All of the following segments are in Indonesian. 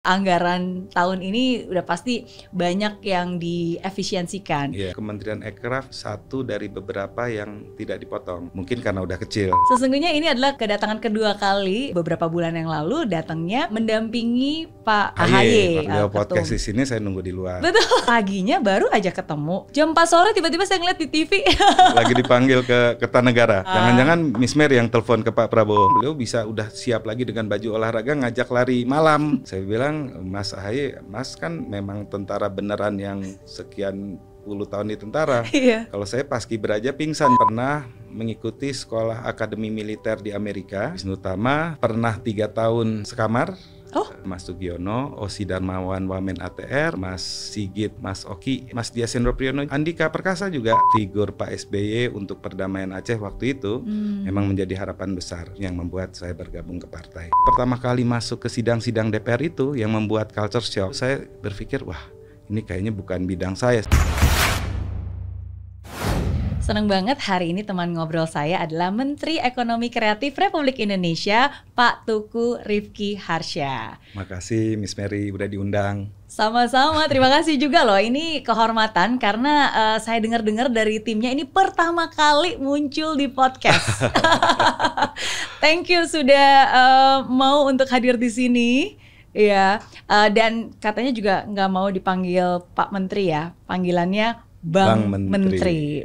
Anggaran tahun ini udah pasti banyak yang diefisiensikan. Iya, Kementerian Ekraf satu dari beberapa yang tidak dipotong. Mungkin karena udah kecil. Sesungguhnya ini adalah kedatangan kedua kali beberapa bulan yang lalu datangnya mendampingi Pak AHY. Beliau podcast di sini, saya nunggu di luar. Betul. Paginya baru aja ketemu. Jam 4 sore tiba-tiba saya ngeliat di TV. Lagi dipanggil ke Kertanegara. Jangan-jangan Miss Mary yang telepon ke Pak Prabowo. Beliau bisa udah siap lagi dengan baju olahraga ngajak lari malam. Saya bilang, Mas AHY, Mas kan memang tentara beneran yang sekian puluh tahun di tentara. Iya. Kalau saya paskibra aja pingsan. Pernah mengikuti sekolah akademi militer di Amerika. Wisnu Tama pernah 3 tahun sekamar. Oh. Mas Sugiono, Osi Darmawan Wamen ATR, Mas Sigit, Mas Oki, Mas Dias Hendro Priyono, Andika Perkasa juga figur Pak SBY untuk perdamaian Aceh waktu itu memang menjadi harapan besar yang membuat saya bergabung ke partai. Pertama kali masuk ke sidang-sidang DPR itu yang membuat culture shock, saya berpikir wah ini kayaknya bukan bidang saya. Senang banget hari ini teman ngobrol saya adalah Menteri Ekonomi Kreatif Republik Indonesia, Pak Tuku Rifki Harsha. Makasih Miss Mary udah diundang. Sama-sama, terima kasih juga loh. Ini kehormatan karena saya dengar-dengar dari timnya ini pertama kali muncul di podcast. Thank you sudah mau untuk hadir di sini. Ya, dan katanya juga nggak mau dipanggil Pak Menteri ya, panggilannya Bang Menteri.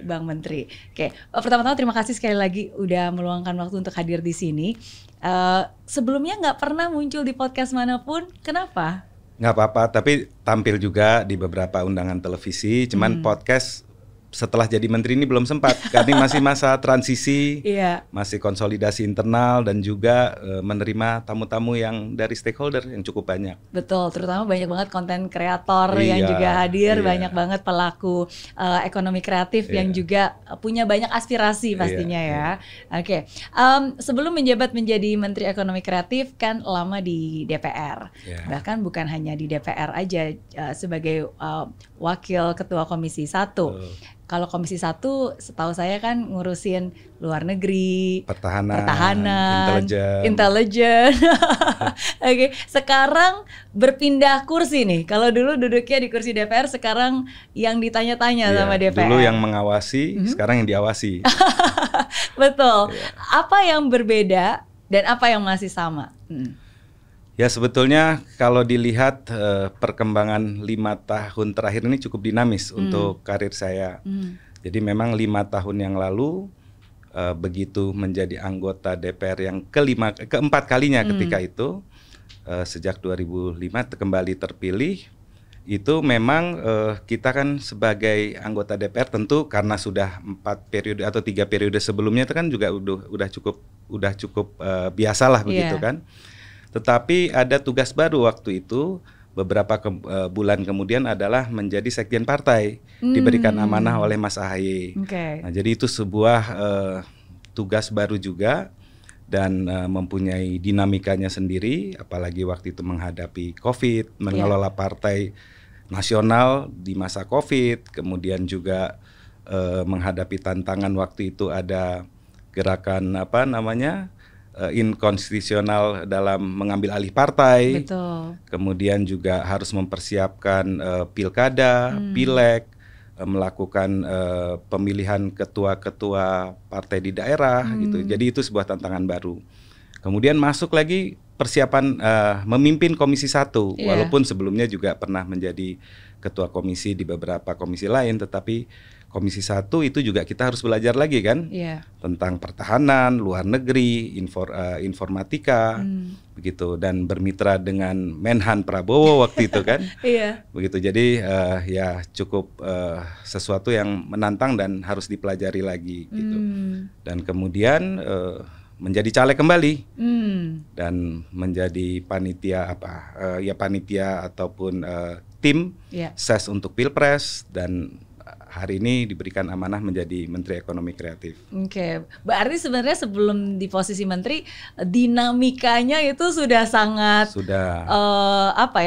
Oke, pertama-tama terima kasih sekali lagi udah meluangkan waktu untuk hadir di sini. Sebelumnya nggak pernah muncul di podcast manapun, kenapa? Nggak apa-apa, tapi tampil juga di beberapa undangan televisi, cuman podcast setelah jadi menteri ini belum sempat, karena masih masa transisi, masih konsolidasi internal dan juga menerima tamu-tamu yang dari stakeholder yang cukup banyak. Betul, terutama banyak banget konten kreator yang juga hadir, banyak banget pelaku ekonomi kreatif yang juga punya banyak aspirasi pastinya ya. Oke, sebelum menjabat menjadi Menteri Ekonomi Kreatif kan lama di DPR, bahkan bukan hanya di DPR aja sebagai Wakil Ketua Komisi 1. Kalau Komisi 1 setahu saya kan ngurusin luar negeri, pertahanan, intelijen. Oke, sekarang berpindah kursi nih. Kalau dulu duduknya di kursi DPR, sekarang yang ditanya-tanya sama DPR. Dulu yang mengawasi, sekarang yang diawasi. Betul. Apa yang berbeda dan apa yang masih sama? Ya sebetulnya kalau dilihat perkembangan 5 tahun terakhir ini cukup dinamis untuk karir saya. Jadi memang 5 tahun yang lalu begitu menjadi anggota DPR yang keempat kalinya ketika itu sejak 2005 kembali terpilih. Itu memang kita kan sebagai anggota DPR tentu karena sudah 4 periode atau 3 periode sebelumnya itu kan juga udah cukup biasalah begitu kan. Tetapi ada tugas baru waktu itu beberapa bulan kemudian adalah menjadi sekjen partai, diberikan amanah oleh Mas AHY. Nah, jadi itu sebuah tugas baru juga dan mempunyai dinamikanya sendiri, apalagi waktu itu menghadapi COVID, mengelola partai nasional di masa COVID, kemudian juga menghadapi tantangan waktu itu ada gerakan inkonstitusional dalam mengambil alih partai. Betul. Kemudian juga harus mempersiapkan pilkada, pileg, melakukan pemilihan ketua-ketua partai di daerah gitu. Jadi itu sebuah tantangan baru. Kemudian masuk lagi persiapan memimpin Komisi 1, walaupun sebelumnya juga pernah menjadi ketua komisi di beberapa komisi lain, tetapi Komisi 1 itu juga kita harus belajar lagi kan tentang pertahanan, luar negeri, informatika, begitu, dan bermitra dengan Menhan Prabowo waktu itu kan, begitu. Jadi ya cukup sesuatu yang menantang dan harus dipelajari lagi gitu. Dan kemudian menjadi caleg kembali dan menjadi panitia panitia ataupun tim ses untuk pilpres dan hari ini diberikan amanah menjadi Menteri Ekonomi Kreatif. Oke, berarti sebenarnya sebelum di posisi menteri, dinamikanya itu sudah sangat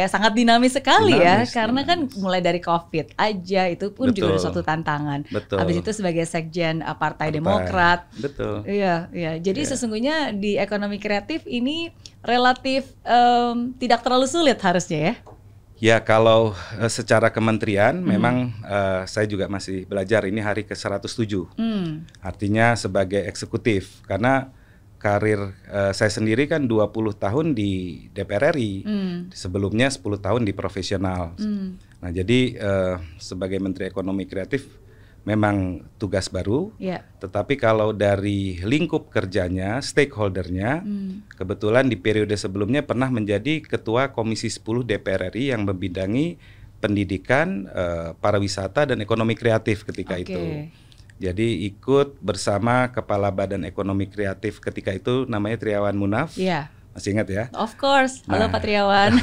sangat dinamis sekali karena kan mulai dari COVID aja itu pun juga suatu tantangan. Habis itu sebagai sekjen Partai Demokrat. Betul. Iya. Jadi sesungguhnya di ekonomi kreatif ini relatif tidak terlalu sulit harusnya ya. Ya, kalau secara kementerian memang saya juga masih belajar, ini hari ke-107. Artinya sebagai eksekutif, karena karir saya sendiri kan 20 tahun di DPR RI, sebelumnya 10 tahun di profesional. Nah, jadi sebagai Menteri Ekonomi Kreatif memang tugas baru, tetapi kalau dari lingkup kerjanya, stakeholdernya, kebetulan di periode sebelumnya pernah menjadi Ketua Komisi 10 DPR RI yang membidangi pendidikan, pariwisata dan ekonomi kreatif ketika itu. Jadi ikut bersama Kepala Badan Ekonomi Kreatif ketika itu namanya Triawan Munaf. Masih ingat ya? Of course, halo Pak Triawan.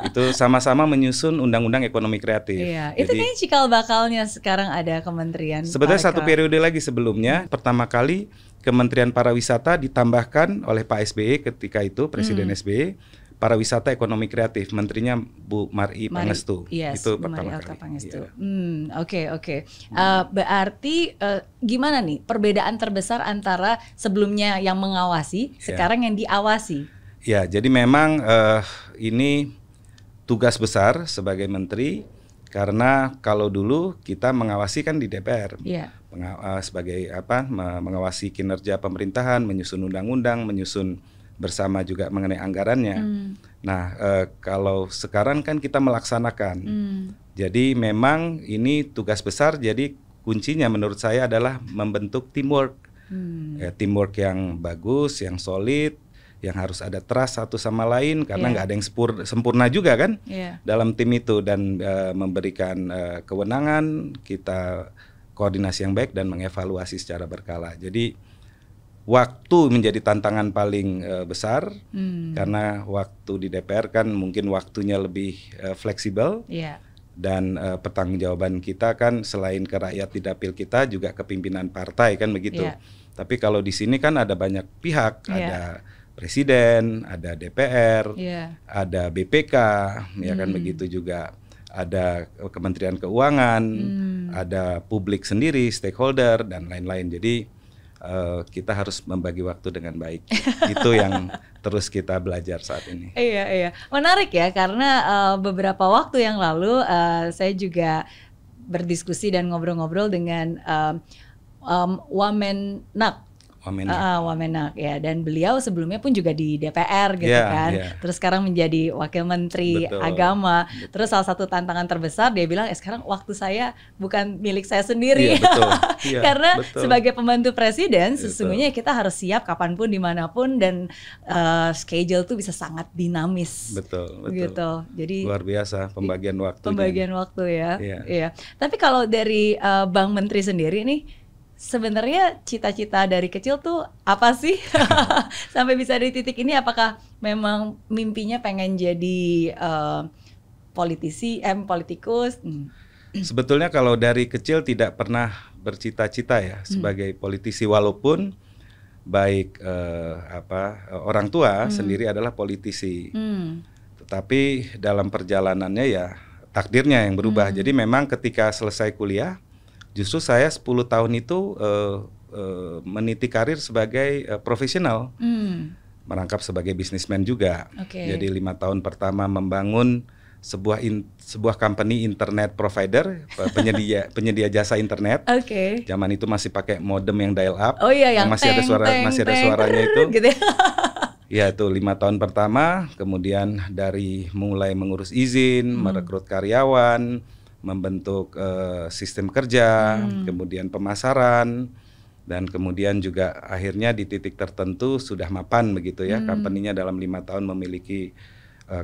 Itu sama-sama menyusun Undang-Undang Ekonomi Kreatif. Itu kayaknya cikal bakalnya sekarang ada kementerian. Sebenarnya satu periode lagi sebelumnya, pertama kali Kementerian Pariwisata ditambahkan oleh Pak SBY ketika itu, Presiden SBY, Pariwisata Ekonomi Kreatif, menterinya Bu Mari Pangestu. Itu pertama kali. Oke. Berarti gimana nih perbedaan terbesar antara sebelumnya yang mengawasi, sekarang yang diawasi? Ya, jadi memang ini tugas besar sebagai menteri, karena kalau dulu kita mengawasi kan di DPR, sebagai mengawasi kinerja pemerintahan, menyusun undang-undang, menyusun bersama juga mengenai anggarannya. Nah, kalau sekarang kan kita melaksanakan. Jadi memang ini tugas besar. Jadi kuncinya menurut saya adalah membentuk teamwork. Teamwork yang bagus, yang solid, yang harus ada trust satu sama lain karena nggak ada yang sempurna juga kan dalam tim itu, dan memberikan kewenangan, kita koordinasi yang baik dan mengevaluasi secara berkala. Jadi waktu menjadi tantangan paling besar karena waktu di DPR kan mungkin waktunya lebih fleksibel dan pertanggungjawaban kita kan selain ke rakyat di dapil kita juga ke pimpinan partai kan begitu. Tapi kalau di sini kan ada banyak pihak, ada Presiden, ada DPR, ada BPK, ya kan begitu juga. Ada Kementerian Keuangan, ada publik sendiri, stakeholder dan lain-lain. Jadi kita harus membagi waktu dengan baik. Itu yang terus kita belajar saat ini. Iya. Menarik ya, karena beberapa waktu yang lalu saya juga berdiskusi dan ngobrol-ngobrol dengan Wamenak Wamenak ya, dan beliau sebelumnya pun juga di DPR gitu kan. Terus sekarang menjadi wakil menteri agama. Terus salah satu tantangan terbesar dia bilang sekarang waktu saya bukan milik saya sendiri. Karena sebagai pembantu presiden sesungguhnya kita harus siap kapanpun dimanapun, dan schedule tuh bisa sangat dinamis. Betul. Gitu. Jadi luar biasa pembagian waktu. Pembagian waktu ya. Iya. Tapi kalau dari Bang Menteri sendiri nih, sebenarnya cita-cita dari kecil tuh apa sih? Sampai bisa di titik ini, apakah memang mimpinya pengen jadi politikus? Sebetulnya kalau dari kecil tidak pernah bercita-cita ya sebagai politisi, walaupun baik orang tua sendiri adalah politisi. Tetapi dalam perjalanannya ya takdirnya yang berubah. Jadi memang ketika selesai kuliah, justru saya 10 tahun itu meniti karir sebagai profesional, merangkap sebagai bisnismen juga. Jadi 5 tahun pertama membangun sebuah company internet provider, penyedia jasa internet. Zaman itu masih pakai modem yang dial up, yang masih ada suaranya itu. Gitu. Ya, itu 5 tahun pertama, kemudian dari mulai mengurus izin, merekrut karyawan, membentuk sistem kerja, kemudian pemasaran, dan kemudian juga akhirnya di titik tertentu sudah mapan begitu ya. Company-nya dalam 5 tahun memiliki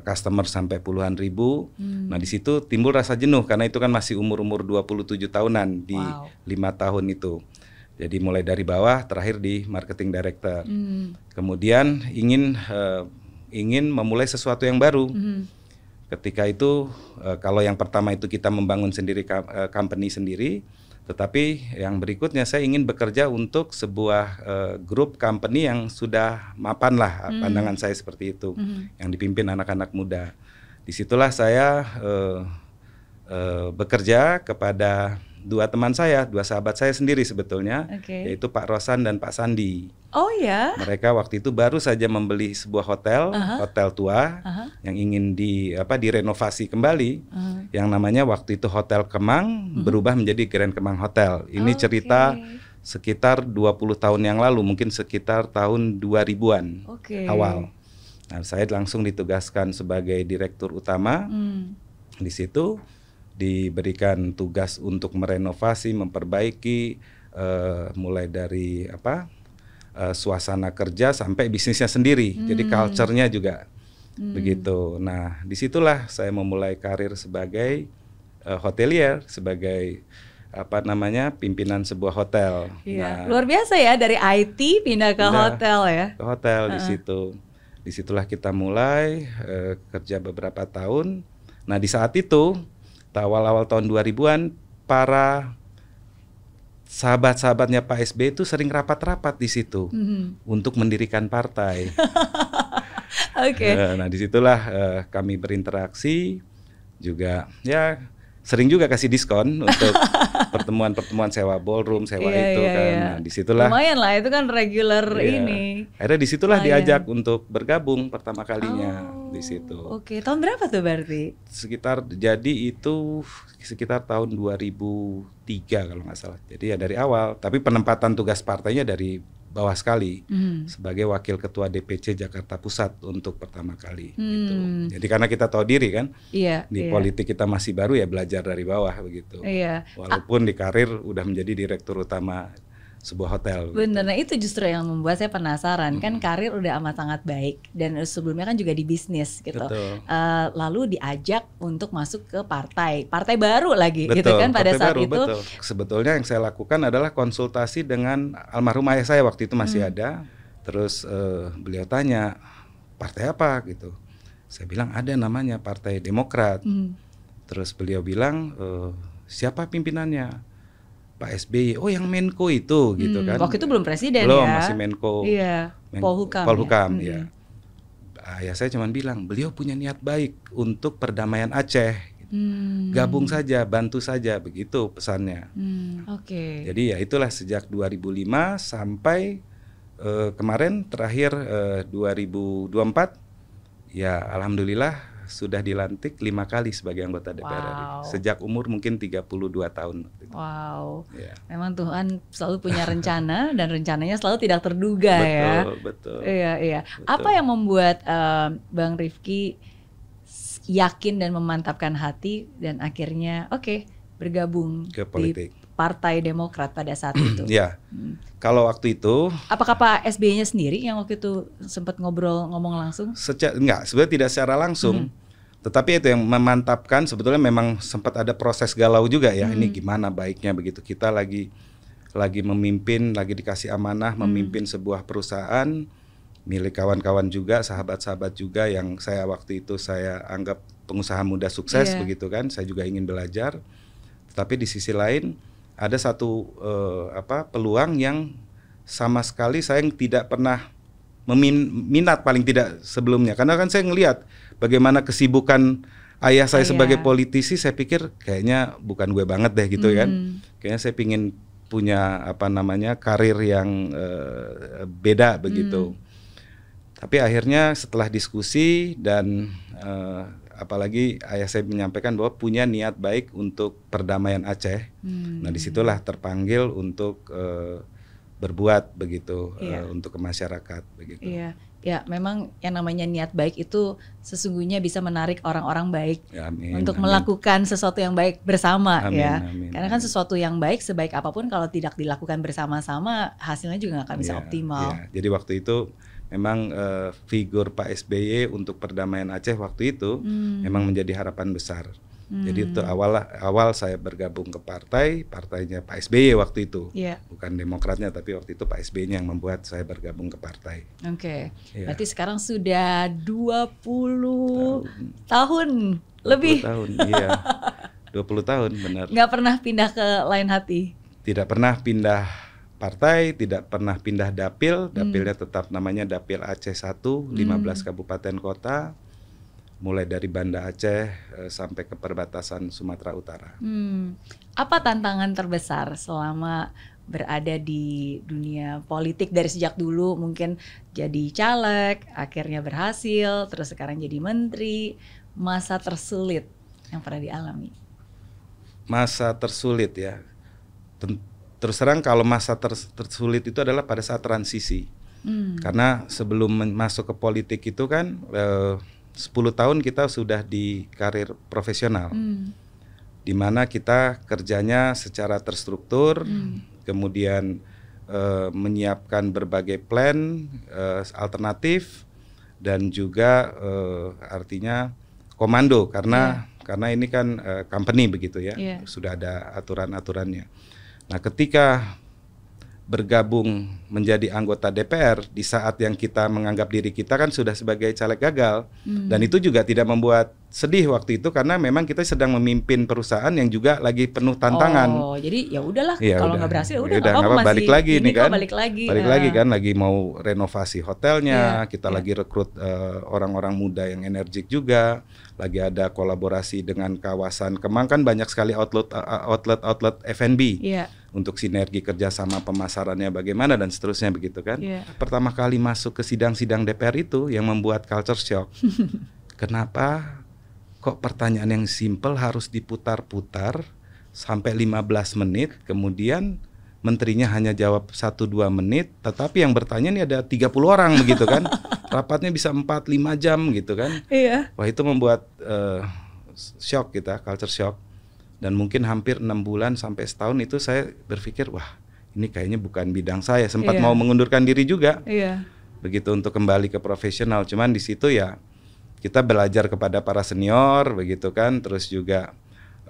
customer sampai puluhan ribu. Nah, di situ timbul rasa jenuh karena itu kan masih umur-umur 27 tahunan di 5 tahun itu. Jadi mulai dari bawah terakhir di marketing director. Kemudian ingin memulai sesuatu yang baru. ketika itu kalau yang pertama itu kita membangun sendiri company sendiri, tetapi yang berikutnya saya ingin bekerja untuk sebuah grup company yang sudah mapan lah, pandangan saya seperti itu, yang dipimpin anak-anak muda. Disitulah saya bekerja kepada dua teman saya, dua sahabat saya sendiri sebetulnya, yaitu Pak Rosan dan Pak Sandi. Oh ya. Mereka waktu itu baru saja membeli sebuah hotel, hotel tua yang ingin direnovasi kembali, yang namanya waktu itu Hotel Kemang berubah menjadi Grand Kemang Hotel. Ini cerita sekitar 20 tahun yang lalu, mungkin sekitar tahun 2000-an awal. Nah, saya langsung ditugaskan sebagai direktur utama di situ. Diberikan tugas untuk merenovasi, memperbaiki mulai dari suasana kerja sampai bisnisnya sendiri. Jadi culture-nya juga begitu. Nah, disitulah saya memulai karir sebagai hotelier, sebagai pimpinan sebuah hotel. Iya. Luar biasa ya, dari IT pindah ke hotel ya. Ke hotel di situ. Disitulah kita mulai kerja beberapa tahun. Nah, di saat itu awal-awal tahun 2000-an, para sahabat-sahabatnya Pak SBY itu sering rapat-rapat di situ untuk mendirikan partai. Nah, disitulah kami berinteraksi, juga ya sering juga kasih diskon untuk pertemuan-pertemuan sewa ballroom, sewa itu kan. Nah, disitulah lumayan lah, itu kan regular ini. Akhirnya disitulah diajak untuk bergabung pertama kalinya di situ. Tahun berapa tuh berarti? Sekitar tahun 2003 kalau nggak salah. Jadi ya dari awal, tapi penempatan tugas partainya dari bawah sekali sebagai wakil ketua DPC Jakarta Pusat untuk pertama kali. Gitu. Jadi karena kita tahu diri kan, di politik kita masih baru ya, belajar dari bawah begitu. Walaupun di karir udah menjadi direktur utama sebuah hotel. Bener, nah itu justru yang membuat saya penasaran. Kan karir udah amat sangat baik dan sebelumnya kan juga di bisnis gitu. Lalu diajak untuk masuk ke partai baru lagi. Gitu kan pada saat itu. Betul. Sebetulnya yang saya lakukan adalah konsultasi dengan almarhum ayah saya waktu itu masih ada. Terus beliau tanya, partai apa gitu. Saya bilang ada namanya Partai Demokrat. Terus beliau bilang, siapa pimpinannya? Pak SBY, yang Menko itu gitu kan. Waktu itu belum presiden belum, masih Menko. Iya, Polhukam ya. Ayah saya cuma bilang, beliau punya niat baik untuk perdamaian Aceh. Gabung saja, bantu saja, begitu pesannya. Jadi ya itulah sejak 2005 sampai kemarin terakhir 2024, ya alhamdulillah sudah dilantik 5 kali sebagai anggota DPR RI. Sejak umur mungkin 32 tahun. Wow. Memang Tuhan selalu punya rencana dan rencananya selalu tidak terduga. Betul. Iya. Apa yang membuat Bang Rifki yakin dan memantapkan hati dan akhirnya bergabung ke politik di Partai Demokrat pada saat itu? Kalau waktu itu, apakah Pak SBY-nya sendiri yang waktu itu sempat ngomong langsung? Enggak, sebenarnya tidak secara langsung. Tetapi itu yang memantapkan, sebetulnya memang sempat ada proses galau juga ya. Ini gimana baiknya begitu. Kita lagi memimpin, lagi dikasih amanah memimpin sebuah perusahaan milik kawan-kawan juga, sahabat-sahabat juga yang saya waktu itu saya anggap pengusaha muda sukses begitu kan. Saya juga ingin belajar. Tetapi di sisi lain ada satu peluang yang sama sekali saya tidak pernah minat, paling tidak sebelumnya. Karena kan saya ngelihat bagaimana kesibukan ayah saya sebagai politisi, saya pikir kayaknya bukan gue banget deh gitu kan. Kayaknya saya pingin punya karir yang beda begitu. Tapi akhirnya setelah diskusi dan apalagi ayah saya menyampaikan bahwa punya niat baik untuk perdamaian Aceh. Nah, disitulah terpanggil untuk berbuat begitu untuk ke masyarakat begitu. Ya, memang yang namanya niat baik itu sesungguhnya bisa menarik orang-orang baik untuk melakukan sesuatu yang baik bersama. Karena kan sesuatu yang baik sebaik apapun kalau tidak dilakukan bersama-sama hasilnya juga nggak akan bisa optimal. Jadi waktu itu memang figur Pak SBY untuk perdamaian Aceh waktu itu memang menjadi harapan besar. Jadi itu awal saya bergabung ke partainya Pak SBY waktu itu. Bukan Demokratnya, tapi waktu itu Pak SBY-nya yang membuat saya bergabung ke partai. Oke. Berarti sekarang sudah 20 tahun lebih. 20 tahun, iya. 20 tahun, benar. Nggak pernah pindah ke lain hati? Tidak pernah pindah partai, tidak pernah pindah dapil. Dapilnya tetap namanya Dapil Aceh 1, 15 kabupaten kota. Mulai dari Banda Aceh sampai ke perbatasan Sumatera Utara. Apa tantangan terbesar selama berada di dunia politik dari sejak dulu, mungkin jadi caleg, akhirnya berhasil, terus sekarang jadi menteri, masa tersulit yang pernah dialami? Masa tersulit ya, terus terang kalau masa tersulit itu adalah pada saat transisi. Karena sebelum masuk ke politik itu kan 10 tahun kita sudah di karir profesional, di mana kita kerjanya secara terstruktur, kemudian menyiapkan berbagai plan alternatif, dan juga artinya komando karena ini kan company begitu ya, sudah ada aturan-aturannya. Nah, ketika bergabung menjadi anggota DPR di saat yang kita menganggap diri kita kan sudah sebagai caleg gagal, dan itu juga tidak membuat sedih waktu itu karena memang kita sedang memimpin perusahaan yang juga lagi penuh tantangan. Oh, jadi ya udahlah, kalau nggak berhasil udah nggak apa-apa, masih balik lagi nih kan, balik lagi kan, lagi mau renovasi hotelnya, kita lagi rekrut orang-orang muda yang energik juga, lagi ada kolaborasi dengan kawasan Kemang, kan banyak sekali outlet F&B. Untuk sinergi kerjasama pemasarannya bagaimana dan seterusnya begitu kan. Pertama kali masuk ke sidang-sidang DPR itu yang membuat culture shock. Kenapa kok pertanyaan yang simpel harus diputar-putar sampai 15 menit, kemudian menterinya hanya jawab 1-2 menit, tetapi yang bertanya ini ada 30 orang begitu kan. Rapatnya bisa 4-5 jam gitu kan. Wah, itu membuat shock kita, culture shock. Dan mungkin hampir 6 bulan sampai setahun itu saya berpikir, wah ini kayaknya bukan bidang saya. Sempat mau mengundurkan diri juga, begitu untuk kembali ke profesional. Cuman di situ ya kita belajar kepada para senior, begitu kan. Terus juga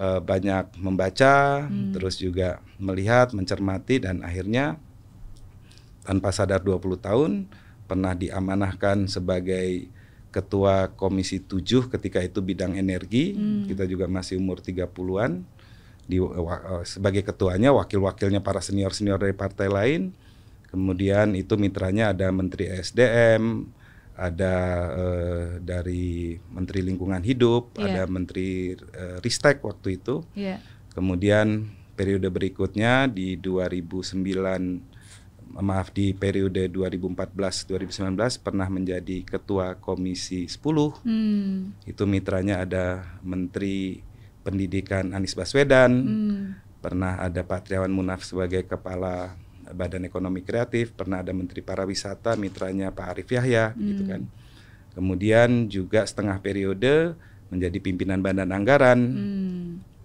banyak membaca, terus juga melihat, mencermati, dan akhirnya tanpa sadar 20 tahun pernah diamanahkan sebagai Ketua Komisi 7 ketika itu bidang energi, kita juga masih umur 30-an, sebagai ketuanya, wakil-wakilnya para senior-senior dari partai lain. Kemudian itu mitranya ada Menteri SDM, ada dari Menteri Lingkungan Hidup, ada Menteri Ristek waktu itu. Kemudian periode berikutnya di di periode 2014-2019 pernah menjadi Ketua Komisi 10. Itu mitranya ada Menteri Pendidikan Anies Baswedan, pernah ada Pak Triawan Munaf sebagai Kepala Badan Ekonomi Kreatif, pernah ada Menteri Pariwisata, mitranya Pak Arief Yahya, gitu kan. Kemudian juga setengah periode menjadi pimpinan Badan Anggaran,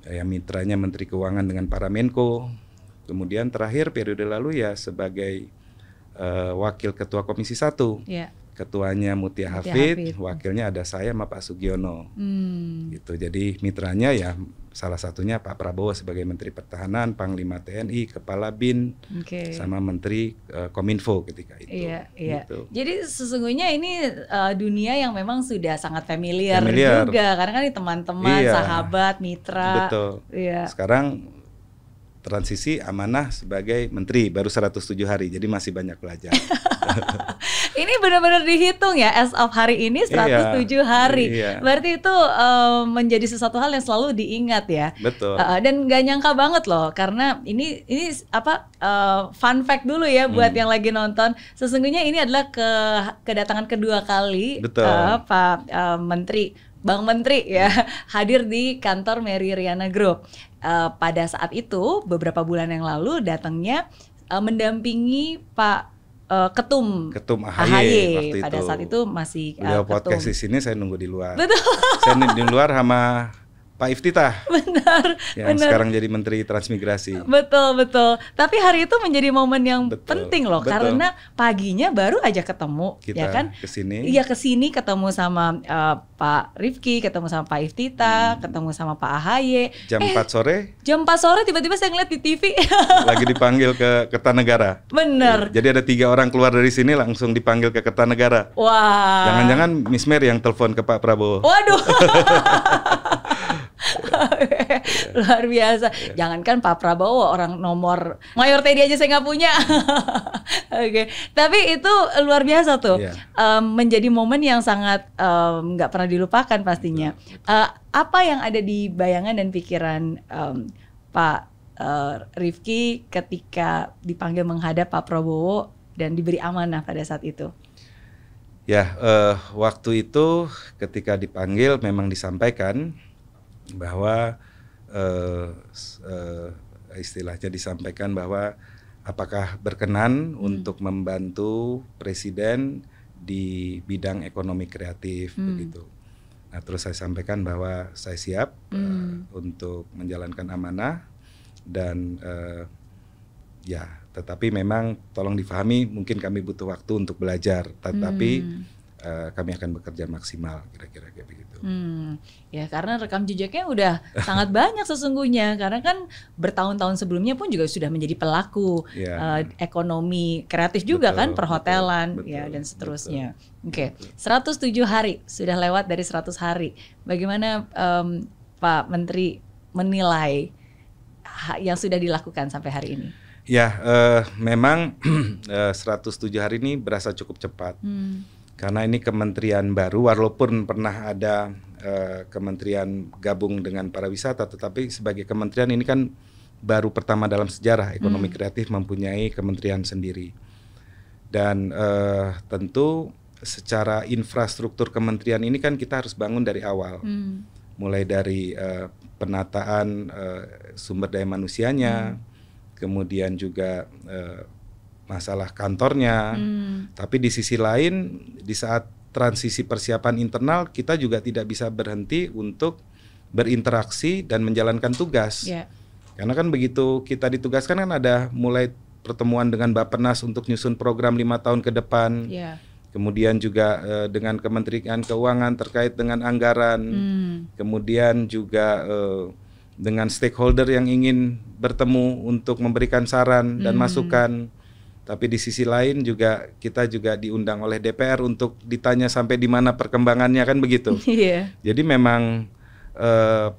ya mitranya Menteri Keuangan dengan para Menko. Kemudian terakhir periode lalu ya sebagai Wakil Ketua Komisi 1. Ketuanya Mutia Hafid, wakilnya ada saya sama Pak Sugiono. Gitu. Jadi mitranya ya salah satunya Pak Prabowo sebagai Menteri Pertahanan, Panglima TNI, Kepala BIN, sama Menteri Kominfo ketika itu. Gitu. Jadi sesungguhnya ini dunia yang memang sudah sangat familiar juga, karena kan ini teman-teman, sahabat, mitra. Betul. Sekarang transisi amanah sebagai menteri baru 107 hari, jadi masih banyak belajar. Ini benar-benar dihitung ya, as of hari ini 107 hari. Berarti itu menjadi sesuatu hal yang selalu diingat ya. Betul. Dan gak nyangka banget loh, karena ini fun fact dulu ya buat yang lagi nonton. Sesungguhnya ini adalah kedatangan kedua kali Pak Bang Menteri ya hadir di kantor Mary Riana Group. Pada saat itu beberapa bulan yang lalu datangnya mendampingi Pak Ketum AHY waktu pada itu. saat itu masih beliau podcast di sini, saya nunggu di luar. Betul. Saya di luar sama Pak Iftitah. Benar. Yang sekarang jadi Menteri Transmigrasi. Betul. Tapi hari itu menjadi momen yang penting loh, karena paginya baru aja ketemu, kita ya kan? Kesini. Iya, kesini ketemu sama Pak Rifki, ketemu sama Pak Iftitah, ketemu sama Pak AHY. Jam 4 sore. Jam 4 sore tiba-tiba saya ngeliat di TV. Lagi dipanggil ke Kertanegara. Bener. Jadi ada 3 orang keluar dari sini langsung dipanggil ke Kertanegara. Wah. Jangan-jangan Miss Mary yang telepon ke Pak Prabowo. Waduh. Luar biasa. Jangankan Pak Prabowo, orang nomor Mayor Teddy aja saya nggak punya. Oke. Tapi itu luar biasa tuh. Menjadi momen yang sangat nggak pernah dilupakan pastinya. Apa yang ada di bayangan dan pikiran Pak Rifki ketika dipanggil menghadap Pak Prabowo dan diberi amanah pada saat itu? Ya, waktu itu ketika dipanggil memang disampaikan bahwa istilahnya disampaikan bahwa apakah berkenan untuk membantu Presiden di bidang ekonomi kreatif begitu. Nah, terus saya sampaikan bahwa saya siap untuk menjalankan amanah dan ya, tetapi memang tolong difahami mungkin kami butuh waktu untuk belajar, tetapi kami akan bekerja maksimal, kira-kira kayak begitu. Ya, karena rekam jejaknya udah sangat banyak sesungguhnya, karena kan bertahun-tahun sebelumnya pun juga sudah menjadi pelaku ekonomi kreatif juga, kan, perhotelan, ya, dan seterusnya. Oke, 107 hari sudah lewat dari 100 hari. Bagaimana Pak Menteri menilai yang sudah dilakukan sampai hari ini? Ya, memang 107 hari ini berasa cukup cepat. Karena ini kementerian baru, walaupun pernah ada kementerian gabung dengan pariwisata, tetapi sebagai kementerian ini kan baru pertama dalam sejarah ekonomi kreatif mempunyai kementerian sendiri. Dan tentu secara infrastruktur kementerian ini kan kita harus bangun dari awal. Mulai dari penataan sumber daya manusianya, kemudian juga masalah kantornya, tapi di sisi lain di saat transisi persiapan internal kita juga tidak bisa berhenti untuk berinteraksi dan menjalankan tugas. Karena kan begitu kita ditugaskan kan ada mulai pertemuan dengan Bappenas untuk nyusun program 5 tahun ke depan, kemudian juga dengan Kementerian Keuangan terkait dengan anggaran, kemudian juga dengan stakeholder yang ingin bertemu untuk memberikan saran dan masukan. Tapi di sisi lain juga kita juga diundang oleh DPR untuk ditanya sampai di mana perkembangannya, kan begitu. Jadi memang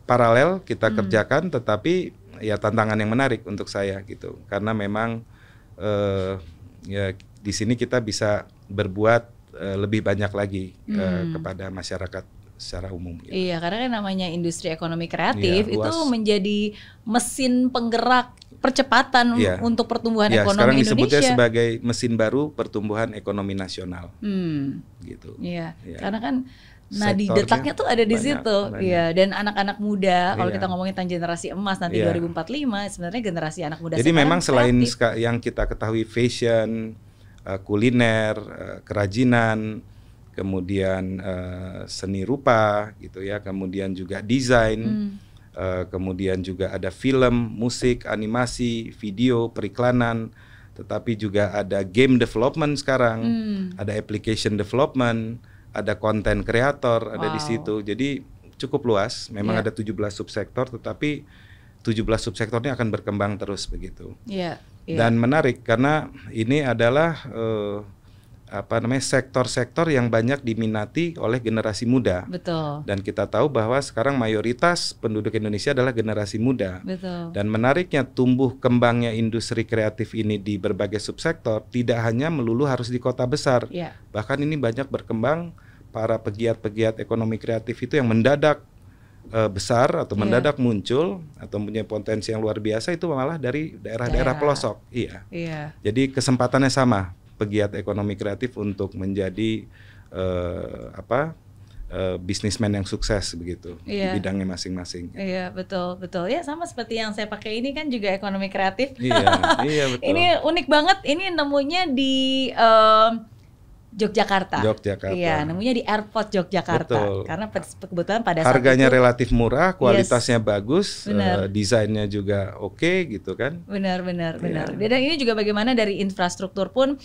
paralel kita kerjakan, tetapi ya tantangan yang menarik untuk saya gitu. Karena memang ya di sini kita bisa berbuat lebih banyak lagi kepada masyarakat secara umum. Gitu. Iya, karena kan namanya industri ekonomi kreatif itu menjadi mesin penggerak percepatan untuk pertumbuhan ekonomi sekarang Indonesia. Disebutnya sebagai mesin baru pertumbuhan ekonomi nasional. Gitu. Iya, karena kan nadi detaknya tuh ada di situ. Iya, dan anak-anak muda, kalau kita ngomongin tentang generasi emas nanti 2045, sebenarnya generasi anak muda. Jadi memang selain yang kita ketahui fashion, kuliner, kerajinan, kemudian seni rupa gitu ya, kemudian juga desain, kemudian juga ada film, musik, animasi, video, periklanan, tetapi juga ada game development sekarang, ada application development, ada content creator, ada di situ. Jadi cukup luas, memang ada 17 subsektor, tetapi 17 subsektornya akan berkembang terus begitu. Dan menarik karena ini adalah sektor-sektor yang banyak diminati oleh generasi muda. Betul. Dan kita tahu bahwa sekarang mayoritas penduduk Indonesia adalah generasi muda. Betul. Dan menariknya tumbuh kembangnya industri kreatif ini di berbagai subsektor tidak hanya melulu harus di kota besar. Bahkan ini banyak berkembang para pegiat-pegiat ekonomi kreatif itu yang mendadak besar atau mendadak muncul atau punya potensi yang luar biasa itu malah dari daerah-daerah pelosok. Jadi kesempatannya sama. Pegiat ekonomi kreatif untuk menjadi bisnismen yang sukses begitu di bidangnya masing-masing. Iya, betul. Ya, sama seperti yang saya pakai ini kan juga ekonomi kreatif. Iya, betul. Ini unik banget. Ini nemunya di Yogyakarta. Yogyakarta. Iya, namanya di Airport Yogyakarta. Betul. Karena kebetulan pada saat harganya itu, relatif murah, kualitasnya bagus, benar. desainnya juga oke gitu kan. Benar. Dan ini juga bagaimana dari infrastruktur pun,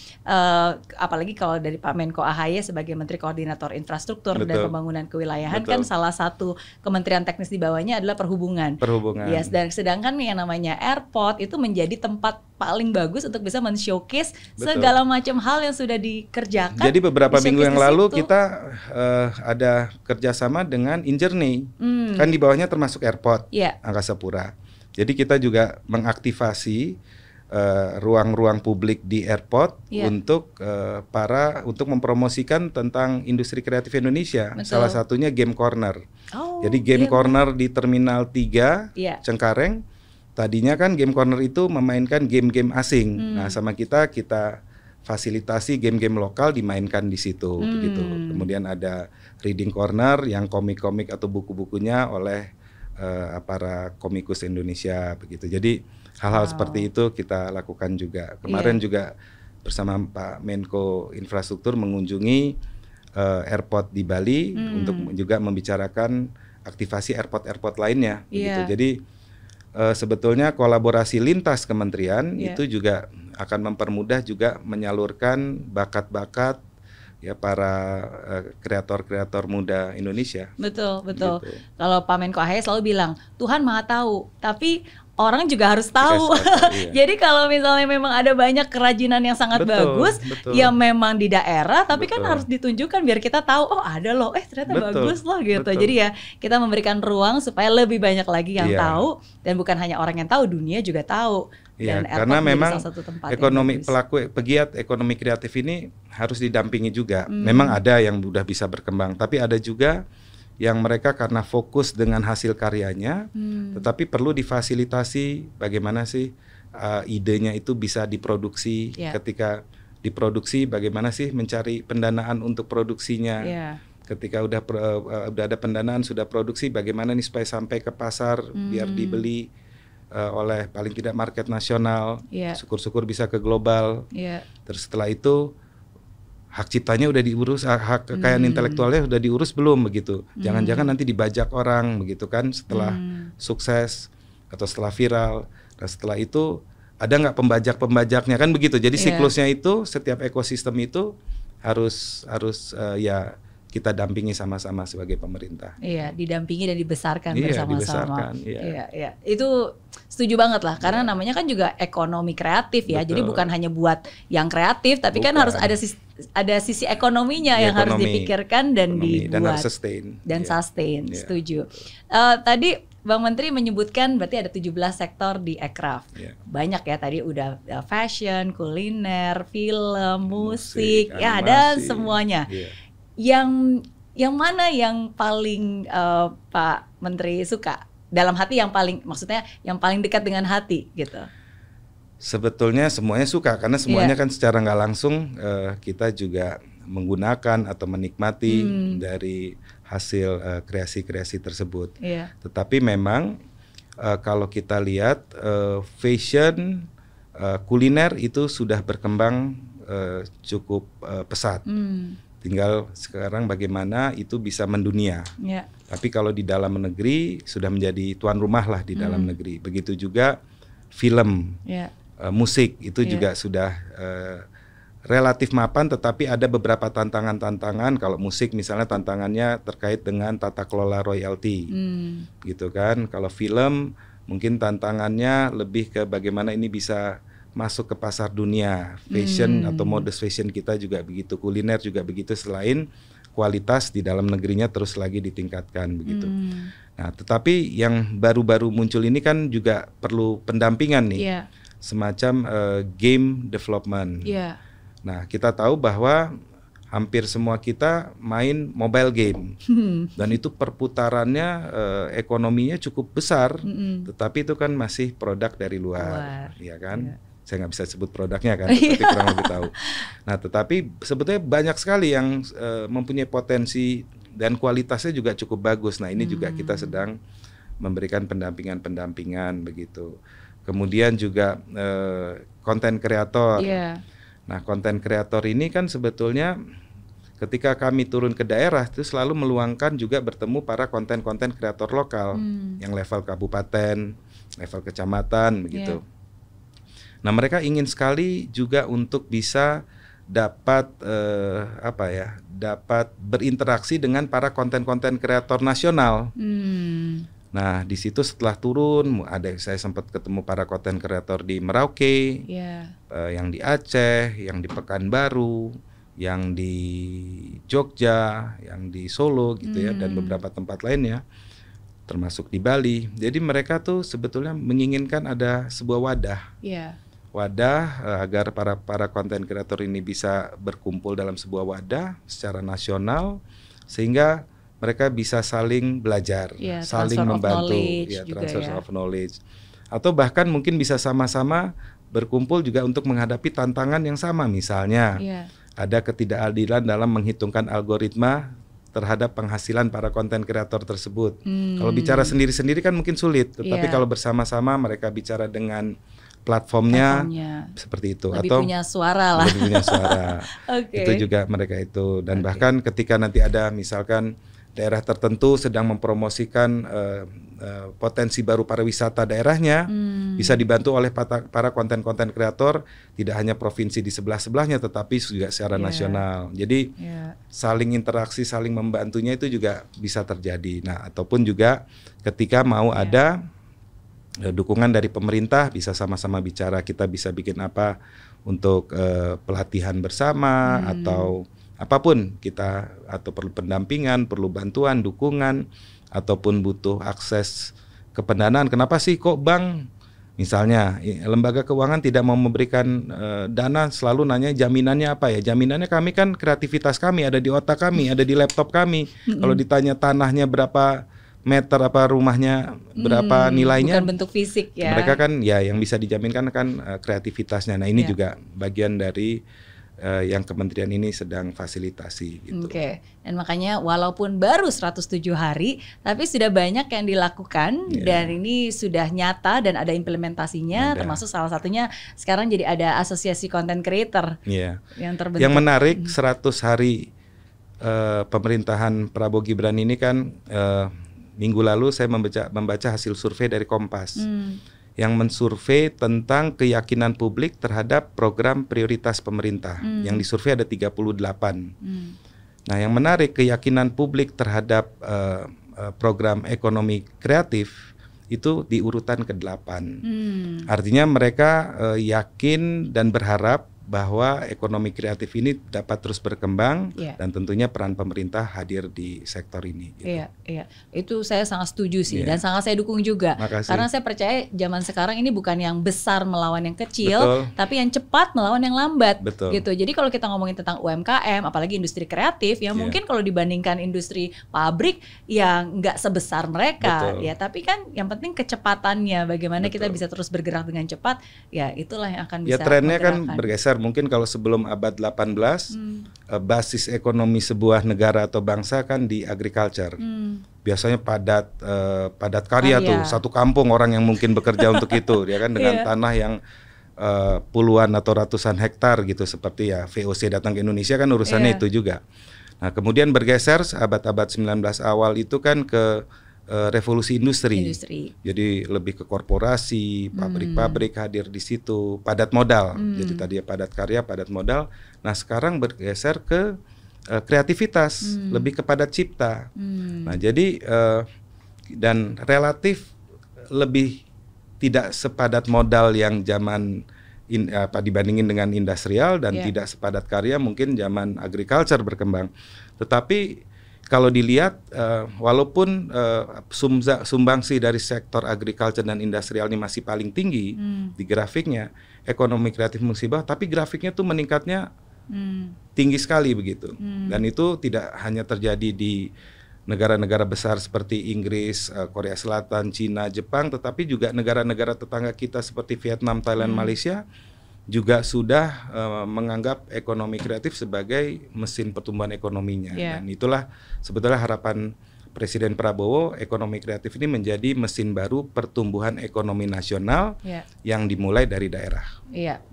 apalagi kalau dari Pak Menko AHY sebagai Menteri Koordinator Infrastruktur dan Pembangunan Kewilayahan, kan salah satu kementerian teknis di bawahnya adalah perhubungan. Yes, dan sedangkan yang namanya airport itu menjadi tempat paling bagus untuk bisa men-showcase segala macam hal yang sudah dikerjakan. Jadi beberapa minggu yang lalu kita ada kerjasama dengan Injourney, kan di bawahnya termasuk airport Angkasa Pura. Jadi kita juga mengaktifasi ruang-ruang publik di airport untuk untuk mempromosikan tentang industri kreatif Indonesia. Salah satunya Game Corner. Jadi Game Corner di Terminal 3 Cengkareng. Tadinya kan Game Corner itu memainkan game-game asing. Nah, sama kita fasilitasi game-game lokal dimainkan di situ begitu. Kemudian ada Reading Corner yang komik-komik atau buku-bukunya oleh para komikus Indonesia begitu. Jadi hal-hal seperti itu kita lakukan juga. Kemarin juga bersama Pak Menko Infrastruktur mengunjungi airport di Bali untuk juga membicarakan aktivasi airport-airport lainnya begitu. Jadi sebetulnya kolaborasi lintas kementerian itu juga akan mempermudah juga menyalurkan bakat-bakat ya para kreator-kreator muda Indonesia. Betul. Gitu. Kalau Pak Menko AHY selalu bilang Tuhan Maha Tahu, tapi orang juga harus tahu. Jadi kalau misalnya memang ada banyak kerajinan yang sangat bagus, yang memang di daerah, tapi kan harus ditunjukkan biar kita tahu, oh ada loh, ternyata bagus loh gitu. Jadi ya kita memberikan ruang supaya lebih banyak lagi yang tahu, dan bukan hanya orang yang tahu, dunia juga tahu. Iya, karena memang pegiat ekonomi kreatif ini harus didampingi juga. Memang ada yang udah bisa berkembang, tapi ada juga yang mereka karena fokus dengan hasil karyanya, tetapi perlu difasilitasi bagaimana sih idenya itu bisa diproduksi. Ketika diproduksi, bagaimana sih mencari pendanaan untuk produksinya. Ketika udah ada pendanaan, sudah produksi, bagaimana nih supaya sampai ke pasar biar dibeli oleh paling tidak market nasional, syukur-syukur bisa ke global. Terus setelah itu hak ciptanya udah diurus, hak kekayaan intelektualnya udah diurus belum begitu? Jangan-jangan nanti dibajak orang begitu kan setelah sukses atau setelah viral. Dan setelah itu ada nggak pembajak-pembajaknya kan begitu? Jadi siklusnya itu setiap ekosistem itu harus ya kita dampingi sama-sama sebagai pemerintah. Iya, didampingi dan dibesarkan bersama-sama. Iya. Itu setuju banget lah, karena namanya kan juga ekonomi kreatif ya. Jadi bukan hanya buat yang kreatif, tapi kan harus ada sisi ekonominya yang harus dipikirkan dan dibuat. Dan harus sustain. Sustain, setuju. Tadi Bang Menteri menyebutkan berarti ada 17 sektor di Ekraf. Banyak ya, tadi udah fashion, kuliner, film, musik, ya ada semuanya. Yang mana yang paling Pak Menteri suka? Dalam hati yang paling, maksudnya yang paling dekat dengan hati gitu. Sebetulnya semuanya suka, karena semuanya kan secara nggak langsung kita juga menggunakan atau menikmati dari hasil kreasi-kreasi tersebut. Tetapi memang kalau kita lihat fashion, kuliner itu sudah berkembang cukup pesat. Tinggal sekarang bagaimana itu bisa mendunia. Tapi kalau di dalam negeri sudah menjadi tuan rumah lah di dalam negeri. Begitu juga film, musik itu juga sudah relatif mapan, tetapi ada beberapa tantangan-tantangan. Kalau musik misalnya tantangannya terkait dengan tata kelola royalti, gitu kan. Kalau film mungkin tantangannya lebih ke bagaimana ini bisa masuk ke pasar dunia. Fashion atau modest fashion kita juga begitu, kuliner juga begitu, selain kualitas di dalam negerinya terus lagi ditingkatkan begitu. Nah, tetapi yang baru-baru muncul ini kan juga perlu pendampingan nih, semacam game development. Nah, kita tahu bahwa hampir semua kita main mobile game, dan itu perputarannya ekonominya cukup besar, tetapi itu kan masih produk dari luar. Ya kan? Saya nggak bisa sebut produknya kan, tapi kurang lebih tahu. Nah, tetapi sebetulnya banyak sekali yang mempunyai potensi dan kualitasnya juga cukup bagus. Nah, ini juga kita sedang memberikan pendampingan begitu. Kemudian juga konten kreator. Nah, konten kreator ini kan sebetulnya ketika kami turun ke daerah itu selalu meluangkan juga bertemu para konten-konten kreator lokal yang level kabupaten, level kecamatan begitu. Nah, mereka ingin sekali juga untuk bisa dapat dapat berinteraksi dengan para konten-konten kreator nasional. Nah, di situ setelah turun saya sempat ketemu para konten kreator di Merauke, yang di Aceh, yang di Pekanbaru, yang di Jogja, yang di Solo gitu ya, dan beberapa tempat lainnya, termasuk di Bali. Jadi mereka tuh sebetulnya menginginkan ada sebuah wadah agar para konten kreator ini bisa berkumpul dalam sebuah wadah secara nasional, sehingga mereka bisa saling belajar, saling membantu, transfer of knowledge, atau bahkan mungkin bisa sama-sama berkumpul juga untuk menghadapi tantangan yang sama, misalnya ada ketidakadilan dalam menghitungkan algoritma terhadap penghasilan para konten kreator tersebut. Kalau bicara sendiri-sendiri kan mungkin sulit, tetapi kalau bersama-sama mereka bicara dengan platformnya seperti itu, lebih atau punya suara lah. Lebih punya suara. Itu juga mereka itu, dan bahkan ketika nanti ada misalkan daerah tertentu sedang mempromosikan potensi baru pariwisata daerahnya, bisa dibantu oleh para konten-konten kreator, tidak hanya provinsi di sebelah-sebelahnya, tetapi juga secara nasional. Jadi saling interaksi, saling membantunya itu juga bisa terjadi. Nah, ataupun juga ketika mau ada dukungan dari pemerintah, bisa sama-sama bicara, kita bisa bikin apa untuk pelatihan bersama atau apapun kita, atau perlu pendampingan, perlu bantuan, dukungan, ataupun butuh akses ke pendanaan. Kenapa sih kok bank misalnya lembaga keuangan tidak mau memberikan dana, selalu nanya jaminannya apa ya? Jaminannya kami kan kreativitas kami ada di otak kami, ada di laptop kami. Kalau ditanya tanahnya berapa meter, apa rumahnya berapa nilainya, bukan bentuk fisik ya. Mereka kan yang bisa dijaminkan kan kreativitasnya. Nah, ini juga bagian dari yang kementerian ini sedang fasilitasi gitu. Dan makanya walaupun baru 107 hari tapi sudah banyak yang dilakukan dan ini sudah nyata dan ada implementasinya, termasuk salah satunya sekarang jadi ada asosiasi content creator yang terbentuk. Yang menarik 100 hari pemerintahan Prabowo Gibran ini kan minggu lalu saya membaca hasil survei dari Kompas. Yang mensurvei tentang keyakinan publik terhadap program prioritas pemerintah. Yang disurvei ada 38. Nah, yang menarik, keyakinan publik terhadap program ekonomi kreatif itu di urutan ke-8. Artinya mereka yakin dan berharap bahwa ekonomi kreatif ini dapat terus berkembang dan tentunya peran pemerintah hadir di sektor ini. Gitu. Itu saya sangat setuju sih dan sangat saya dukung juga. Makasih. Karena saya percaya zaman sekarang ini bukan yang besar melawan yang kecil, tapi yang cepat melawan yang lambat. Gitu. Jadi kalau kita ngomongin tentang UMKM, apalagi industri kreatif, yang mungkin kalau dibandingkan industri pabrik yang nggak sebesar mereka, tapi kan yang penting kecepatannya, bagaimana kita bisa terus bergerak dengan cepat, itulah yang akan bisa. Trennya kan bergeser. Mungkin kalau sebelum abad 18 basis ekonomi sebuah negara atau bangsa kan di agriculture. Biasanya padat karya tuh, satu kampung orang yang mungkin bekerja untuk itu, ya kan, dengan tanah yang puluhan atau ratusan hektar gitu, seperti VOC datang ke Indonesia kan urusannya itu juga. Nah, kemudian bergeser abad-abad 19 awal itu kan ke revolusi industri. Jadi lebih ke korporasi, pabrik-pabrik hadir di situ, padat modal. Jadi tadi padat karya, padat modal. Nah, sekarang bergeser ke kreativitas, lebih ke padat cipta. Nah, jadi dan relatif lebih tidak sepadat modal yang zaman dibandingin dengan industrial dan tidak sepadat karya mungkin zaman agriculture berkembang. Tetapi kalau dilihat, walaupun sumbangsi dari sektor agriculture dan industrial ini masih paling tinggi di grafiknya, ekonomi kreatif musibah, tapi grafiknya tuh meningkatnya tinggi sekali begitu. Dan itu tidak hanya terjadi di negara-negara besar seperti Inggris, Korea Selatan, Cina, Jepang, tetapi juga negara-negara tetangga kita seperti Vietnam, Thailand, Malaysia juga sudah menganggap ekonomi kreatif sebagai mesin pertumbuhan ekonominya. Dan itulah sebetulnya harapan Presiden Prabowo, ekonomi kreatif ini menjadi mesin baru pertumbuhan ekonomi nasional yang dimulai dari daerah.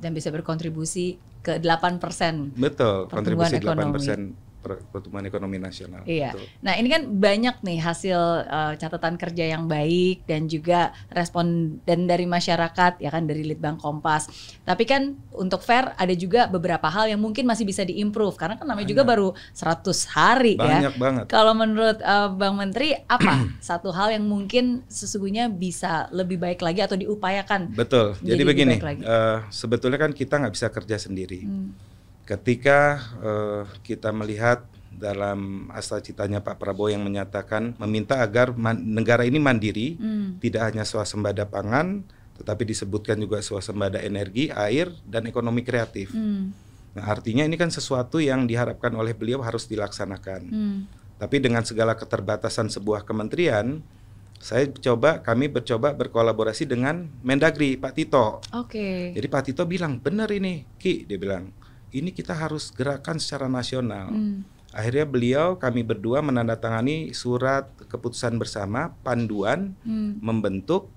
Dan bisa berkontribusi ke 8%. Betul, kontribusi ekonomi. 8% pertumbuhan ekonomi nasional. Iya. Betul. Nah ini kan banyak nih hasil catatan kerja yang baik dan juga respon dan dari masyarakat ya kan, dari Litbang Kompas. Tapi kan untuk FAIR ada juga beberapa hal yang mungkin masih bisa diimprove karena kan namanya juga baru 100 hari ya. Banyak banget. Kalau menurut Bang Menteri apa satu hal yang mungkin sesungguhnya bisa lebih baik lagi atau diupayakan? Betul. Jadi begini, sebetulnya kan kita nggak bisa kerja sendiri. Ketika kita melihat dalam asal citanya Pak Prabowo yang menyatakan meminta agar negara ini mandiri, tidak hanya swasembada pangan, tetapi disebutkan juga swasembada energi, air, dan ekonomi kreatif. Nah, artinya ini kan sesuatu yang diharapkan oleh beliau harus dilaksanakan. Tapi dengan segala keterbatasan sebuah kementerian, kami bercoba berkolaborasi dengan Mendagri, Pak Tito. Jadi Pak Tito bilang, benar ini, Ki, dia bilang, ini kita harus gerakan secara nasional. Akhirnya kami berdua menandatangani surat keputusan bersama panduan membentuk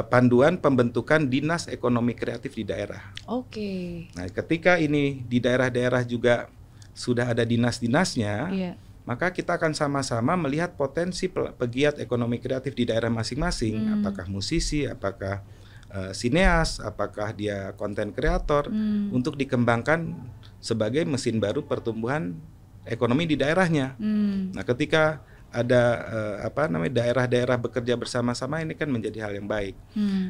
panduan pembentukan dinas ekonomi kreatif di daerah. Nah, ketika ini di daerah-daerah juga sudah ada dinas-dinasnya, maka kita akan sama-sama melihat potensi pegiat ekonomi kreatif di daerah masing-masing. Apakah musisi, apakah sineas, apakah dia konten kreator, untuk dikembangkan sebagai mesin baru pertumbuhan ekonomi di daerahnya. Nah, ketika ada daerah-daerah bekerja bersama-sama, ini kan menjadi hal yang baik.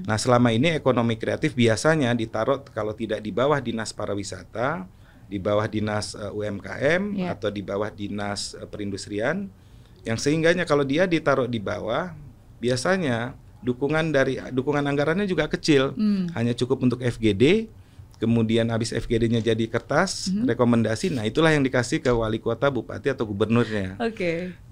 Nah, selama ini ekonomi kreatif biasanya ditaruh kalau tidak di bawah dinas pariwisata, di bawah dinas UMKM atau di bawah dinas perindustrian, yang sehingganya kalau dia ditaruh di bawah, biasanya dukungan anggarannya juga kecil, hanya cukup untuk FGD, kemudian habis FGD-nya jadi kertas, rekomendasi, nah itulah yang dikasih ke wali kota, bupati atau gubernurnya.